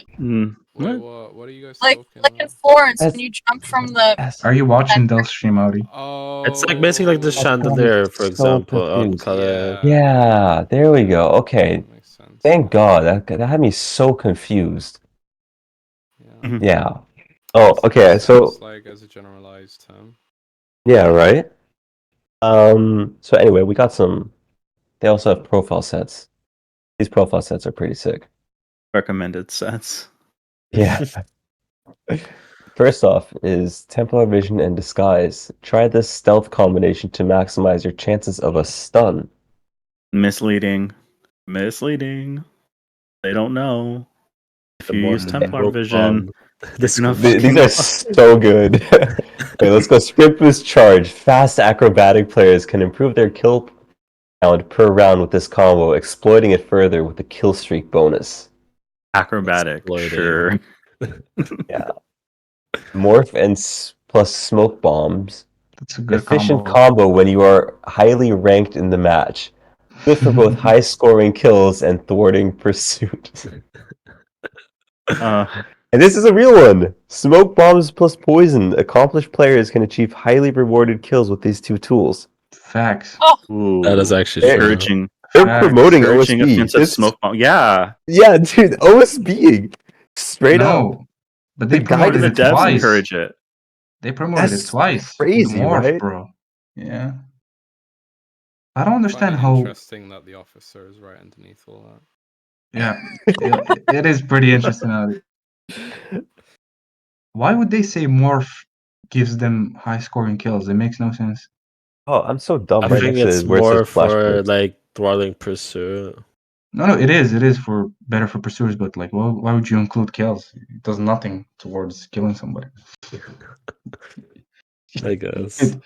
Wait, what are you guys like talking in Florence when you jump from the... Are you watching Del's stream, Audi? Oh, it's like basically like the chandelier, for example, on color. Yeah, there we go. Okay. Thank God. That had me so confused. Yeah. Oh, okay. Just So like as a generalized term. yeah, right. So anyway, we got some. They also have profile sets. These profile sets are pretty sick. Recommended sets. Yeah. First off is Templar Vision and Disguise. Try this stealth combination to maximize your chances of a stun. Misleading. Misleading. They don't know. If The you more use Templar smoke Vision, bomb, you're the gonna scoop. fucking These are so good. Okay, let's go. Sprint Boost Charge. Fast acrobatic players can improve their kill count per round with this combo, exploiting it further with the kill streak bonus. acrobatic. Exploiting. Sure. Yeah. Morph and plus smoke bombs. That's a good Efficient combo. combo when you are highly ranked in the match. Good for both high scoring kills and thwarting pursuit. Uh, And this is a real one. Smoke bombs plus poison. Accomplished players can achieve highly rewarded kills with these two tools. Facts. Oh, ooh, That is actually true. discouraging. They're Facts. promoting Discouraging OSB. offensive smoke bomb. Yeah. Yeah, dude, OSBing. Straight up. No, but The they guy Why do promoted the it devs twice. encourage it? They promoted it That's twice. The crazy, morph, right? bro. Yeah. I don't I understand find it how. interesting that the officer is right underneath all that. Yeah, it is pretty interesting. Why would they say morph gives them high scoring kills? It makes no sense. Oh, I'm so dumb. I Right think next to it's it where it says more flash for burst. like thwarting pursuit. No, it is. It is for better for pursuers, but like, why would you include kills? It does nothing towards killing somebody. I guess.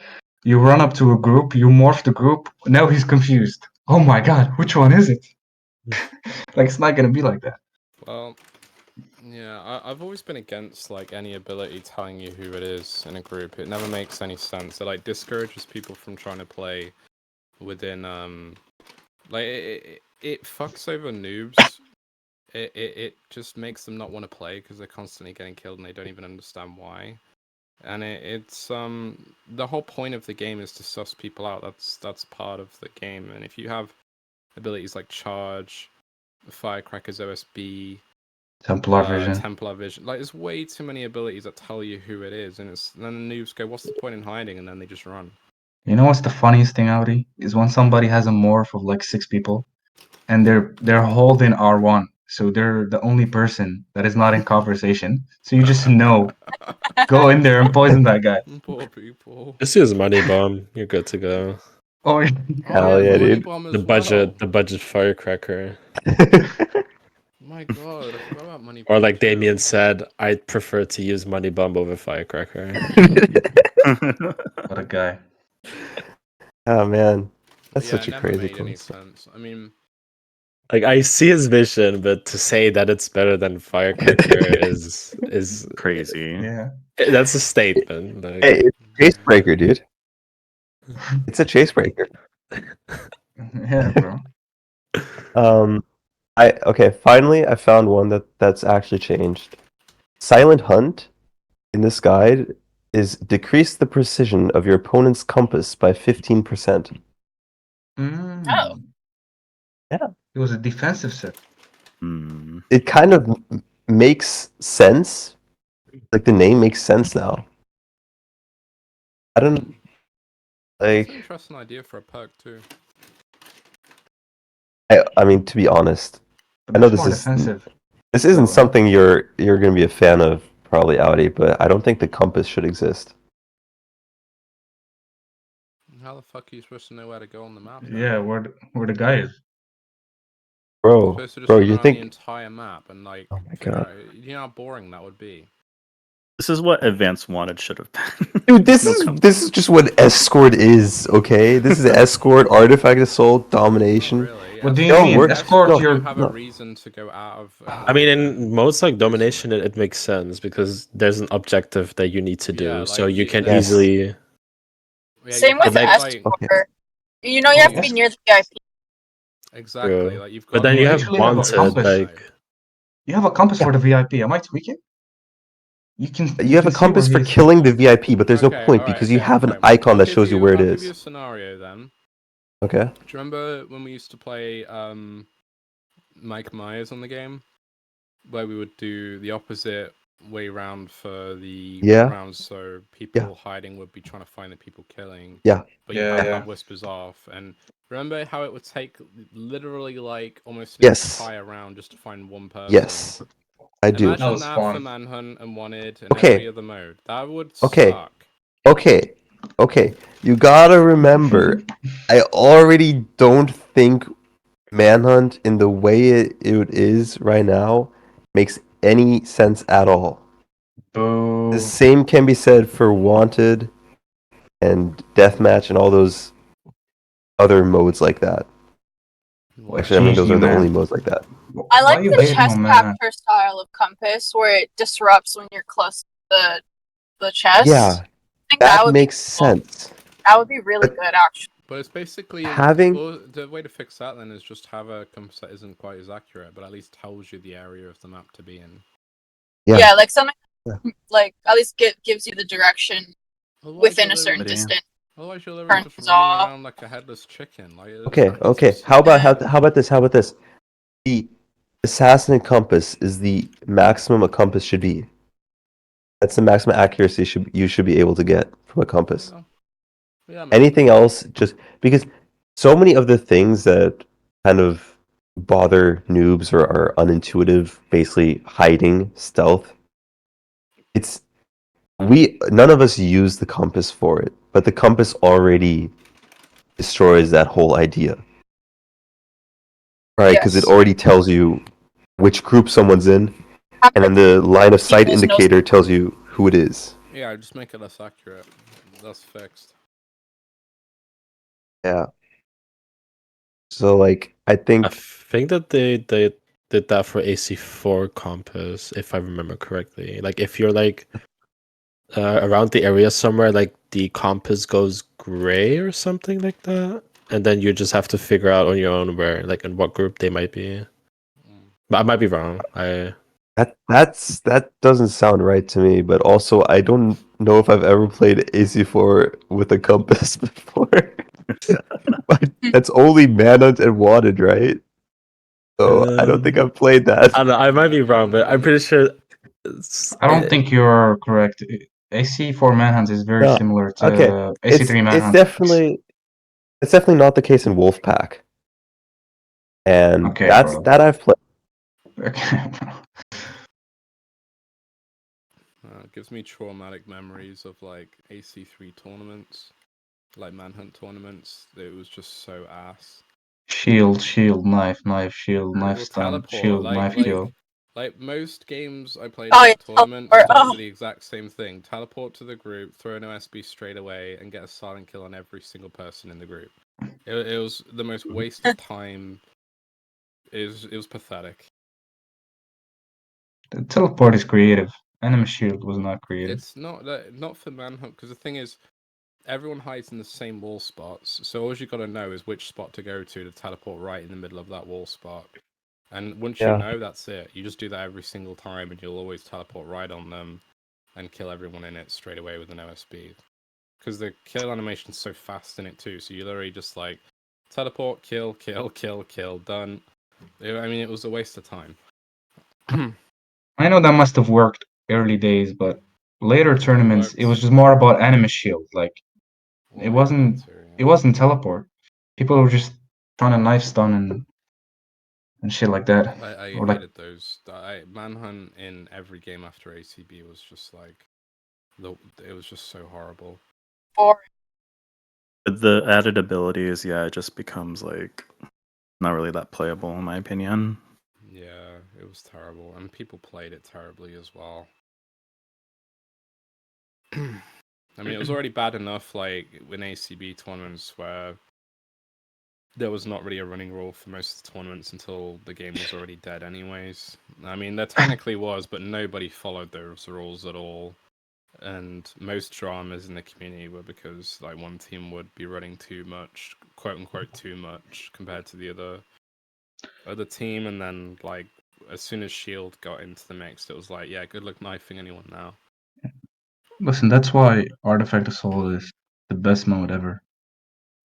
You run up to a group, you morph the group. Now he's confused. Oh my god, which one is it? Like, it's not gonna be like that. Well, yeah, I've always been against like any ability telling you who it is in a group. It never makes any sense. It like discourages people from trying to play within like it fucks over noobs. It just makes them not want to play because they're constantly getting killed and they don't even understand why. And it's the whole point of the game is to suss people out. That's part of the game. And if you have abilities like charge, firecrackers, OSB, Templar Vision. Templar Vision, like there's way too many abilities that tell you who it is, and then the noobs go, "What's the point in hiding?" And then they just run. You know what's the funniest thing, Audi? Is when somebody has a morph of like 6 people, and they're holding R1, so they're the only person that is not in conversation. So you just know, go in there and poison that guy. Poor people. Just use money bomb. You're good to go. Oh, Hell yeah, the money dude. bomb as The budget, well. the budget firecracker. My God, I forgot about money Or bomb. like too. Damien said, I'd prefer to use money bomb over firecracker. what a guy. Oh man, that's Yeah, such it a never crazy made any concept. sense. I mean, Like I see his vision, but to say that it's better than firecracker is Crazy. Yeah. that's a statement. Like Hey, it's a chase breaker, dude. It's a chase breaker. Yeah, bro. Finally I found one that's actually changed. Silent Hunt in this guide is decrease the precision of your opponent's compass by 15%. Oh. Yeah. It was a defensive set. Hmm. It kind of makes sense. Like the name makes sense now. I don't it's an like interesting idea for a perk too. I mean to be honest, But I know that's more defensive. this isn't So, something you're going to be a fan of probably, Audi, but I don't think the compass should exist. How the fuck are you supposed to know where to go on the map? Then? yeah, where the guy is. You're Bro, supposed to just bro, run you around the think entire map and like Oh my figure God. out. You know how boring that would be. This is what Advanced Wanted should have been. Dude, this No is compass. this is just what escort is, okay? This is escort, artifact assault, Not domination. really. What do you No, mean? we're- Escort no, You your have no. a reason to go out of. I mean, in modes like domination, it makes sense because there's an objective that you need to do, Yeah, so like you can Yes. easily. Yeah, Same you've with got, like- escort. Okay. You know, you have to be near the VIP. Exactly. True. Like you've got. But then You you have actually have a wanted, compass. like You have a compass Yeah. for the VIP. Am I tweaking? You can. You have can a see compass where for he is. killing the VIP, but there's no point alright, because you okay, have an okay. icon that I'll shows give you where it I'll give you a is. scenario then. Okay. Do you remember when we used to play Mike Myers on the game, where we would do the opposite way round for the Yeah. rounds, so people hiding would be trying to find the people killing. Yeah. But you Yeah, have to yeah. have whispers off. And remember how it would take literally like almost an Yes. entire round just to find one person? Yes, I do. Imagine That was that for fun. Manhunt and Wanted and Okay. every other mode. That would Okay. suck. Okay. You gotta remember, I already don't think Manhunt in the way it is right now makes any sense at all. Boo. The same can be said for Wanted and Deathmatch and all those other modes like that. What? Actually, I mean, Change those you, are the man. only modes like that. I Why like are you the baiting chest on Manhunt? capture style of Compass, where it disrupts when you're close to the chest. Yeah, I think that would makes be cool. sense. That would be really But- good, actually. But it's basically Having- well, the way to fix that then is just have a compass that isn't quite as accurate, but at least tells you the area of the map to be in. Yeah. Like something Yeah. like at least gives you the direction Otherwise within you're a certain literally- distance. Otherwise, you're literally just Turns running off. around like a headless chicken. Like Okay. How about this? The assassin compass is the maximum a compass should be. That's the maximum accuracy you should be able to get from a compass. Yeah, Anything else, just because so many of the things that kind of bother noobs or are unintuitive, basically hiding, stealth. None of us use the compass for it, but the compass already destroys that whole idea. Right, because it Yes. already tells you which group someone's in, and then the line of sight People's indicator tells you who it is. Yeah, just make it less accurate. That's fixed. Yeah. So, like, I I think think that they did that for AC4 compass, if I remember correctly. Like if you're like around the area somewhere, like the compass goes gray or something like that, and then you just have to figure out on your own where, like, in what group they might be. But I might be wrong. that doesn't sound right to me. But also, I don't know if I've ever played AC4 with a compass before. But that's only Manhunt and Wanted, right? So I don't think I've played that. I don't know. I might be wrong, but I'm pretty sure. I don't think you're correct. AC4 Manhunt is very No, similar to okay. AC3 It's Manhunt. definitely not the case in Wolfpack. And Okay, that's bro. that I've played. Okay, bro. It gives me traumatic memories of like AC3 tournaments, like Manhunt tournaments. It was just so ass. Shield, knife, shield, knife, Well, stun, teleport, shield, knife, kill. Like most games I played Oh, in yeah, the tournament teleport. start Oh. with the exact same thing. Teleport to the group, throw an OSB straight away, and get a silent kill on every single person in the group. It was the most waste of time. It was pathetic. The teleport is creative. Enemy shield was not creative. It's not for Manhunt, because the thing is, everyone hides in the same wall spots, so all you gotta know is which spot to go to teleport right in the middle of that wall spot. And once you know, that's it. You just do that every single time, and you'll always teleport right on them and kill everyone in it straight away with an OSB. Because the kill animation's so fast in it too, so you literally just like teleport, kill, done. I mean, it was a waste of time. I know that must have worked early days, but later tournaments it was just more about enemy shield. Like it wasn't teleport. People were just trying to knife stun and shit like that. I Or like hated those. Manhunt in every game after ACB was just like it was just so horrible. The added ability is, it just becomes like not really that playable in my opinion. Yeah, it was terrible, and people played it terribly as well. I mean, it was already bad enough, like in ACB tournaments where there was not really a running rule for most of the tournaments until the game was already dead anyways. I mean, there technically was, but nobody followed those rules at all. And most dramas in the community were because like one team would be running too much, quote unquote too much, compared to the other team, and then like as soon as Shield got into the mix, it was like, yeah, good luck knifing anyone now. listen, that's why Artifact Assault is the best mode ever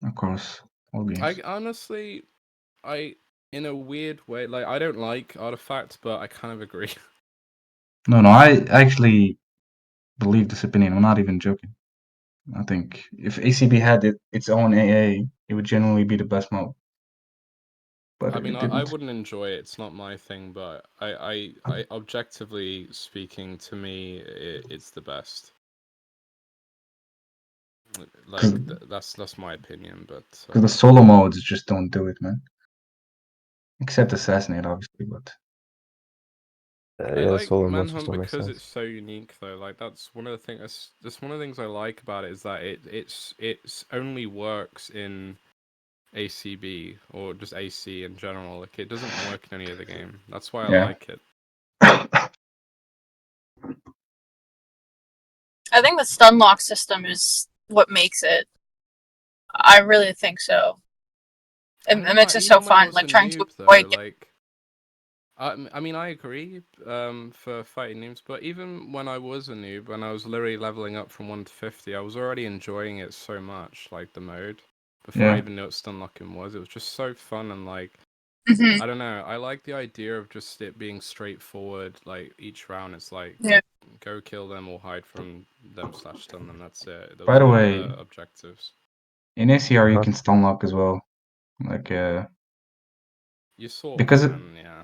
across all games. I honestly, in a weird way, like I don't like Artifact, but I kind of agree. No, I actually believe this opinion. I'm not even joking. I think if ACB had its own AA, it would generally be the best mode. But I mean, it I didn't. wouldn't enjoy it. It's not my thing, but I objectively speaking, to me, it's the best. Like that's my opinion, but Because the solo modes just don't do it, man. Except Assassinate, obviously, but I Yeah, the like solo modes just Manhunt don't make because sense. it's so unique, though. Like that's one of the things. That's one of the things I like about it is that it's only works in ACB or just AC in general. Like it doesn't work in any other game. That's why I yeah. like it. I think the stun lock system is what makes it. I really think so. It makes it so Even when I fun, was like a trying to noob, though, avoid. like I mean, I agree for fighting noobs, but even when I was a noob, when I was literally leveling up from 1 to 50, I was already enjoying it so much, like the mode, before I Yeah. even knew what stun locking was. It was just so fun and like, Mhm. I don't know, I like the idea of just it being straightforward, like each round it's like, Yeah. go kill them or hide from them / stun them, that's it. There By was the no way, other objectives. in ACR you Uh-huh. can stun lock as well, like You sort because of it, can, yeah.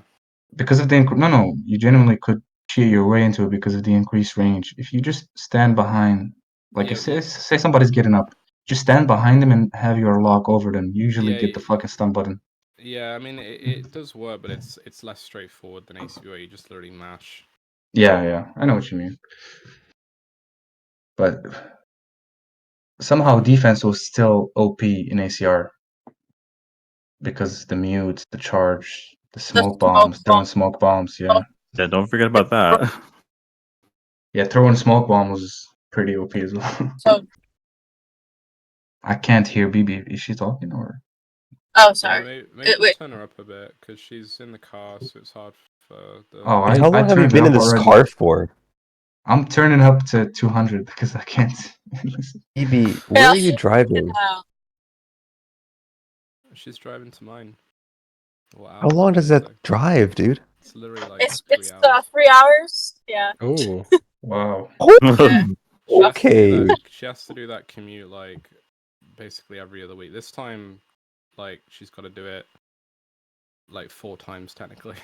because of the no, you genuinely could cheat your way into it because of the increased range. If you just stand behind, like Yeah, say somebody's getting up, just stand behind them and have your lock over them. You usually Yeah, get the fucking stun button. Yeah, I mean it does work, but it's less straightforward than ACB where you just literally mash. Yeah, I know what you mean. But somehow defense was still OP in ACR because the mute, the charge, the smoke bombs, throwing smoke bombs. Yeah, Yeah, don't forget about that. yeah, throwing smoke bomb was pretty OP as well. So, I can't hear BB. Is she talking or? oh, Yeah, sorry. maybe just Wait. turn her up a bit because she's in the car, so it's hard for the. Oh, Wait, how I long have you turned it been in up this already. car for? I'm turning up to 200 because I can't listen. EB, where are you driving? She's driving to mine. Or How ours, long I does should that say. drive, dude? It's literally like It's 3 hours. 3 hours. Yeah. Oh, Wow. Yeah. She has to do Okay. that. She has to do that commute like basically every other week. This time, like she's got to do it like 4 times technically.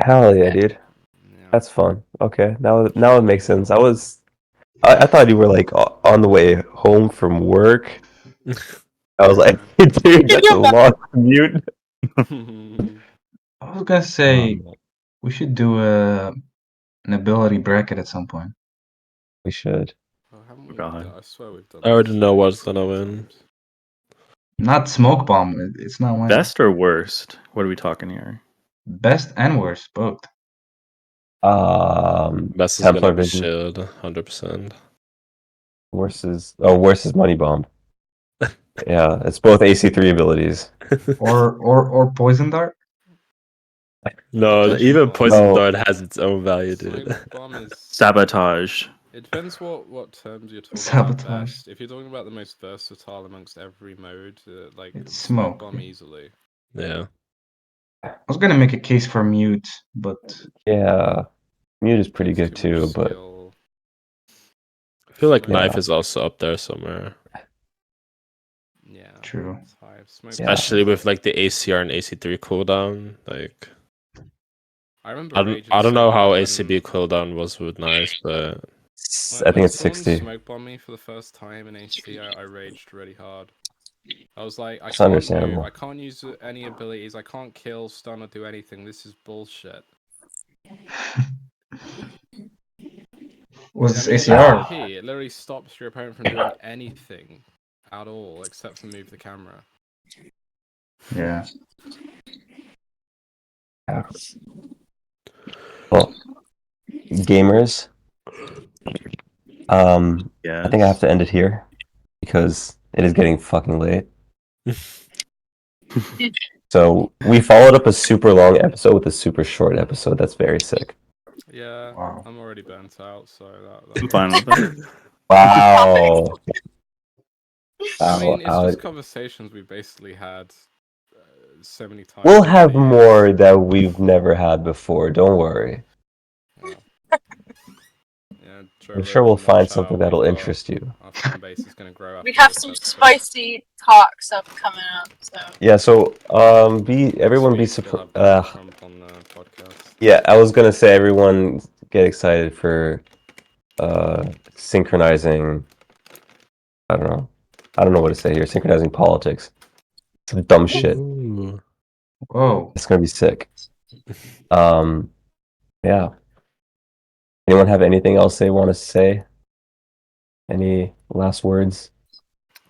Hell yeah, dude. Yeah. That's fun. Okay, now it makes sense. I thought you were like on the way home from work. I was like, dude, that's a long commute. I was gonna say we should do an ability bracket at some point. We should. Oh, haven't we? God. I swear we've done. I already this know what's so gonna many win. times. Not smoke bomb. It's not winning. Best or worst? What are we talking here? Best and worst, both. Best is Templar gonna be Vision. Shield, 100%. Worst is Money Bomb. Yeah, it's both AC3 abilities. Or poison dart. No, Poison even bomb. Poison No. Dart has its own value, dude. Smoke bomb is. Sabotage. It depends what terms you're talking Sabotage. about best. If you're talking about the most versatile amongst every mode, like It's smoke smoke. bomb easily. Yeah. I was gonna make a case for mute, but Yeah, Mute is pretty Takes good too much too, but skill. I feel like Smoke Knife Yeah. is also up there somewhere. Yeah, true. it's high. Smoke Yeah. Especially with like the ACR and AC3 cooldown. Like I remember I raging don't so know how hard ACB cooldown was with Knife, but I think when it's someone 60. smoke bombed me for the first time in AC, I raged really hard. I was like, I It's can't move, understandable. I can't use any abilities, I can't kill, stun, or do anything. This is bullshit. Was I this mean, it's ACR? OP. It literally stops your opponent from doing anything at all except for move the camera. Yeah. Well, gamers, Yes. I think I have to end it here because it is getting fucking late. So we followed up a super long episode with a super short episode. That's very sick. Yeah, Wow. I'm already burnt out, so that I'm fine with that. Wow. I mean, it's Wow. just conversations we basically had so many times. We'll over have the years. more that we've never had before. Don't worry. Yeah. Joe I'm sure we'll Rogan, find watch something out. that'll We've got- interest you. Our fan base is going to grow. We after have this some episode. spicy talk stuff coming up, so Yeah, so Next everyone be week, we'll have Donald surprised. Trump on the podcast. Yeah, I was gonna say everyone get excited for synchronizing. I don't know what to say here. Synchronizing politics. Some dumb shit. Ooh. Whoa. It's gonna be sick. Yeah. Anyone have anything else they want to say? Any last words?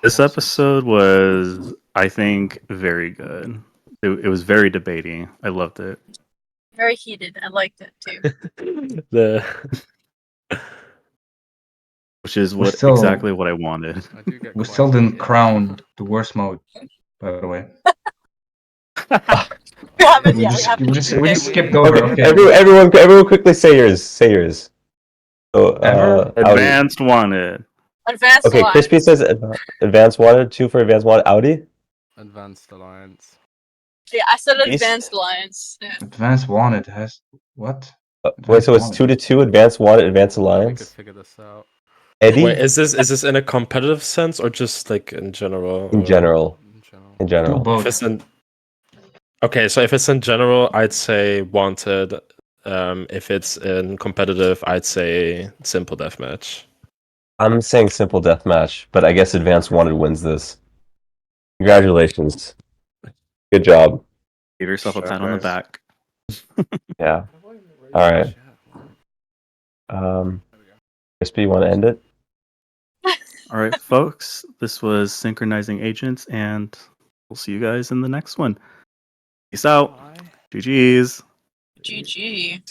This episode was, I think, very good. It was very debating. I loved it. very heated. I liked it too. The Which is We're what still- exactly what I wanted. I do get We quite still didn't heated. crown the worst mode, by the way. We haven't We yet. just, We we just, haven't. we just skipped over. Okay, Okay. everyone, quickly say yours. Say yours. So, Ever? Audi. Advanced wanted. Advanced Okay, Alliance. Crispy says advanced wanted. 2 for advanced wanted. Audi. Advanced Alliance. Yeah, I said Beast? Advanced Alliance. Yeah. Advanced Wanted has what? Wait, so it's Wanted. 2 to 2. Advanced wanted. Advanced We could alliance. figure this out. Eddie. wait, is this in a competitive sense or just like in general? In or- general. In general. In Do general. If both. it's in Okay, so if it's in general, I'd say wanted. If it's in competitive, I'd say simple deathmatch. I'm saying simple deathmatch, but I guess advanced wanted wins this. Congratulations. Good job. Give yourself a Sure, pat on the guys. back. Yeah. Have I erased All right. the chat? There we go. Crispy, you want to end it? All right, folks. This was Synchronizing Agents, and we'll see you guys in the next one. Peace out. Bye. GG's. GG.